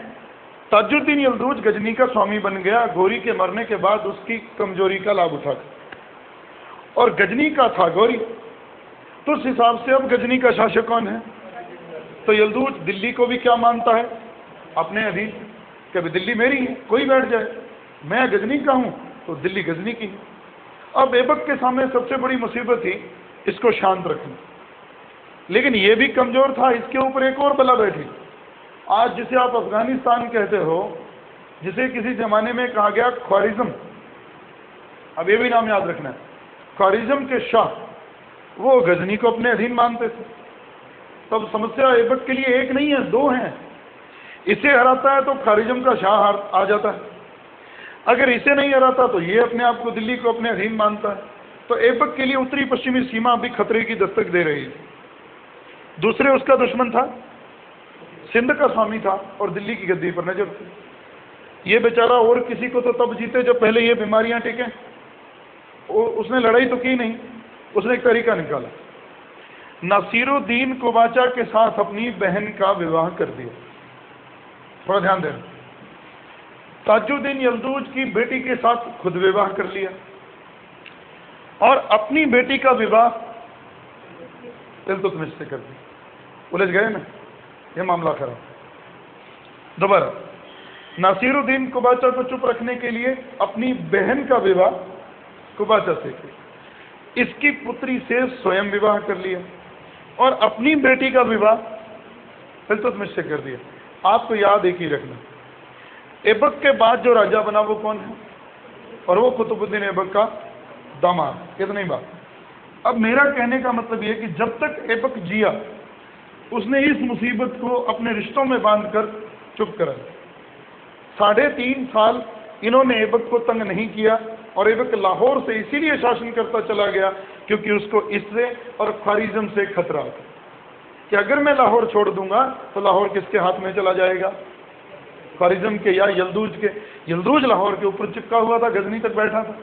ताजुद्दीन यल्दूज गजनी का स्वामी बन गया गौरी के मरने के बाद उसकी कमजोरी का लाभ उठाकर, और गजनी का था गौरी, तो उस हिसाब से अब गजनी का शासक कौन है? तो यल्दूज दिल्ली को भी क्या मानता है? अपने अधीन। कभी दिल्ली मेरी है, कोई बैठ जाए, मैं गजनी का हूं तो दिल्ली गजनी की है। अब ऐबक के सामने सबसे बड़ी मुसीबत थी इसको शांत रखना, लेकिन यह भी कमजोर था। इसके ऊपर एक और बला बैठी, आज जिसे आप अफगानिस्तान कहते हो, जिसे किसी जमाने में कहा गया ख्वारिज्म। अब ये भी नाम याद रखना है, ख्वारिज्म के शाह, वो गजनी को अपने अधीन मानते थे। तब समस्या ऐबक के लिए एक नहीं है, 2 हैं। इसे हराता है तो खारिजम का शाह आ जाता है, अगर इसे नहीं हराता तो ये अपने आप को, दिल्ली को अपने अधीन मानता है। तो ऐबक के लिए उत्तरी पश्चिमी सीमा अभी खतरे की दस्तक दे रही है। दूसरे उसका दुश्मन था, सिंध का स्वामी था और दिल्ली की गद्दी पर नजर थी। ये बेचारा और किसी को तो तब जीते जब पहले ये बीमारियां टिके। उसने लड़ाई तो की नहीं, उसने एक तरीका निकाला, नासिरुद्दीन कुबाचा के साथ अपनी बहन का विवाह कर दिया। थोड़ा ध्यान देना, ताजुद्दीन यल्दूज की बेटी के साथ खुद विवाह कर लिया और अपनी बेटी का विवाह इल्तुतमिश से कर दिया। उलझ गए ना, ये मामला खराब। दोबारा, नासिरुद्दीन कुबाचा को चुप रखने के लिए अपनी बहन का विवाह कुबाचा से किया, इसकी पुत्री से स्वयं विवाह कर लिया और अपनी बेटी का विवाह इल्तुतमिश से कर दिया। आपको याद एक ही रखना, ऐबक के बाद जो राजा बना वो कौन है? और वो कुतुबुद्दीन ऐबक का दामाद। इतनी बात। अब मेरा कहने का मतलब ये कि जब तक ऐबक जिया उसने इस मुसीबत को अपने रिश्तों में बांधकर चुप करा। 3.5 साल इन्होंने ऐबक को तंग नहीं किया और ऐबक लाहौर से इसीलिए शासन करता चला गया क्योंकि उसको इससे और ख्वारिज्म से खतरा था कि अगर मैं लाहौर छोड़ दूंगा तो लाहौर किसके हाथ में चला जाएगा? ख्वारिज्म के या यल्दूज के। यल्दूज लाहौर के ऊपर चिपका हुआ था, गजनी तक बैठा था।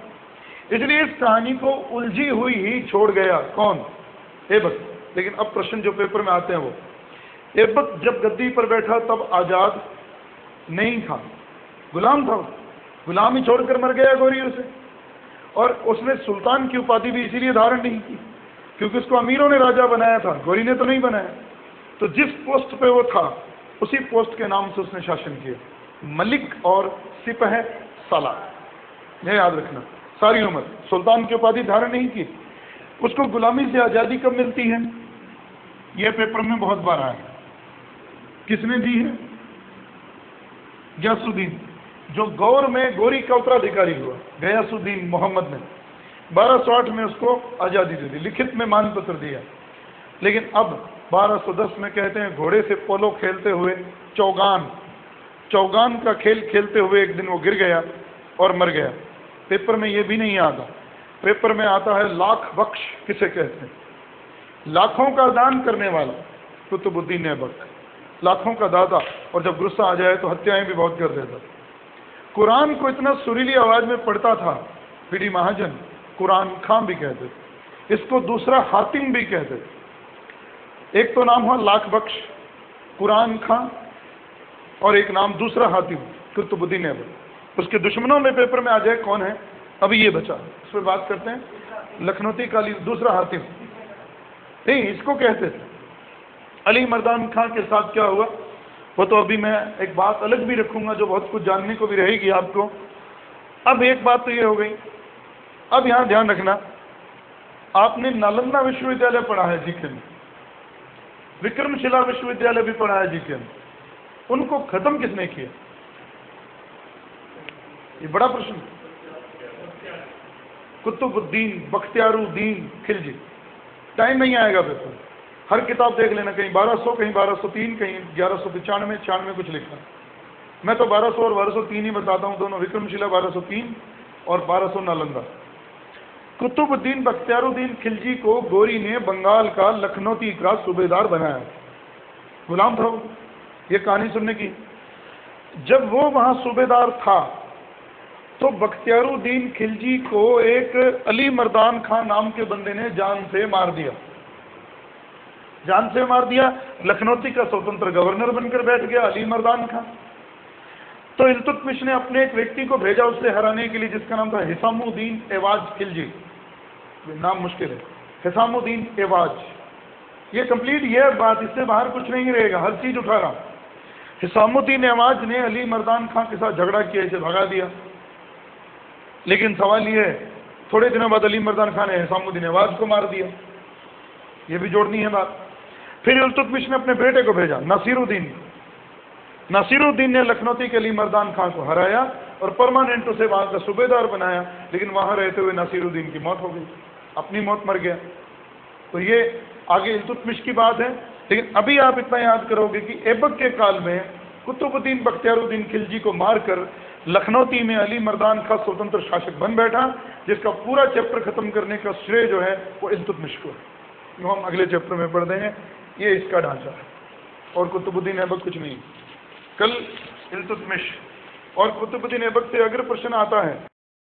इसलिए इस कहानी को उलझी हुई ही छोड़ गया। कौन? ऐबक। लेकिन अब प्रश्न जो पेपर में आते हैं वो, ऐबक जब गद्दी पर बैठा तब आजाद नहीं था, गुलाम था। गुलाम ही छोड़कर मर गया गोरियों से। और उसने सुल्तान की उपाधि भी इसीलिए धारण नहीं की क्योंकि उसको अमीरों ने राजा बनाया था, गोरी ने तो नहीं बनाया। तो जिस पोस्ट पे वो था उसी पोस्ट के नाम से उसने शासन किया, मलिक और सिपह सालार। यह याद रखना, सारी उम्र सुल्तान की उपाधि धारण नहीं की। उसको गुलामी से आज़ादी कब मिलती है? यह पेपर में बहुत बार आया। किसने दी है? गयासुद्दीन, जो गौर में गोरी का उत्तराधिकारी हुआ। गयासुद्दीन मोहम्मद ने 1208 में उसको आज़ादी दे दी, लिखित में मानपत्र दिया। लेकिन अब 1210 में कहते हैं घोड़े से पोलो खेलते हुए चौगान का खेल खेलते हुए एक दिन वो गिर गया और मर गया। पेपर में ये भी नहीं आता। पेपर में आता है लाख बख्श किसे कहते हैं? लाखों का दान करने वाला कुतुबुद्दीन ऐबक, लाखों का दाता। और जब गुस्सा आ जाए तो हत्याएं भी बहुत कर देता। कुरान को इतना सुरीली आवाज में पढ़ता था पीडी महाजन, कुरान खां भी कहते थे, इसको दूसरा हातिम भी कहते थे। एक तो नाम हुआ लाख बख्श कुरान खां और एक नाम दूसरा हातिम कुतुबुद्दीन ऐबक। उसके दुश्मनों में पेपर में आ जाए कौन है, अभी ये बचा, इस पर बात करते हैं। लखनौती काली दूसरा हातिम नहीं, इसको कहते थे। अली मर्दान खां के साथ क्या हुआ वो तो अभी मैं एक बात अलग भी रखूंगा जो बहुत कुछ जानने को भी रहेगी आपको। अब एक बात तो ये हो गई। अब यहां ध्यान रखना, आपने नालंदा विश्वविद्यालय पढ़ा है जीके में, विक्रमशिला विश्वविद्यालय भी पढ़ा है जीके में, उनको खत्म किसने किया? ये बड़ा प्रश्न। कुतुबुद्दीन बख्तियारुद्दीन खिलजी। टाइम नहीं आएगा पेपर, हर किताब देख लेना, कहीं 1200, कहीं 1203, कहीं 1195, 96 कुछ लिखा। मैं तो 1200 और 1203 ही बताता हूँ, दोनों विक्रमशिला 1203 और 1200 नालंदा। कुतुबुद्दीन बख्तियारुद्दीन खिलजी को गोरी ने बंगाल का लखनौती का सूबेदार बनाया। गुलाम था वो। ये कहानी सुनने की। जब वो वहां सूबेदार था तो बख्तियारुद्दीन खिलजी को एक अली मर्दान खां नाम के बंदे ने जान से मार दिया। जान से मार दिया। लखनौती का स्वतंत्र गवर्नर बनकर बैठ गया अली मर्दान खां। तो इल्तुतमिश ने अपने एक व्यक्ति को भेजा उससे हराने के लिए, जिसका नाम था हिसामुद्दीन एवाज खिलजी। नाम मुश्किल है, हिसामुद्दीन एवाज। ये कंप्लीट ये बात, इससे बाहर कुछ नहीं रहेगा, हर चीज उठा रहा। हिसामुद्दीन एवाज ने अली मर्दान खां के साथ झगड़ा किया, इसे भगा दिया। लेकिन सवाल ये है, थोड़े दिनों बाद अली मर्दान खां ने हिसामुद्दीन एवाज को मार दिया। ये भी जोड़नी है बात। फिर इल्तुतमिश ने अपने बेटे को भेजा नासिरुद्दीन। नासिरुद्दीन ने लखनौती के अली मर्दान खां को हराया और परमानेंट उसे वहां का सूबेदार बनाया। लेकिन वहां रहते हुए नासिरुद्दीन की मौत हो गई, अपनी मौत मर गया। तो ये आगे इल्तुतमिश की बात है। लेकिन अभी आप इतना याद करोगे कि ऐबक के काल में कुतुबुद्दीन बख्तियारुद्दीन खिलजी को मारकर लखनौती में अली मर्दान का स्वतंत्र शासक बन बैठा, जिसका पूरा चैप्टर खत्म करने का श्रेय जो है वो इल्तुतमिश को है। जो हम अगले चैप्टर में पढ़ देंगे। ये इसका ढांचा है और कुतुबुद्दीन ऐबक कुछ नहीं। कल इल्तुतमिश और कुतुबुद्दीन ऐबक से अगर प्रश्न आता है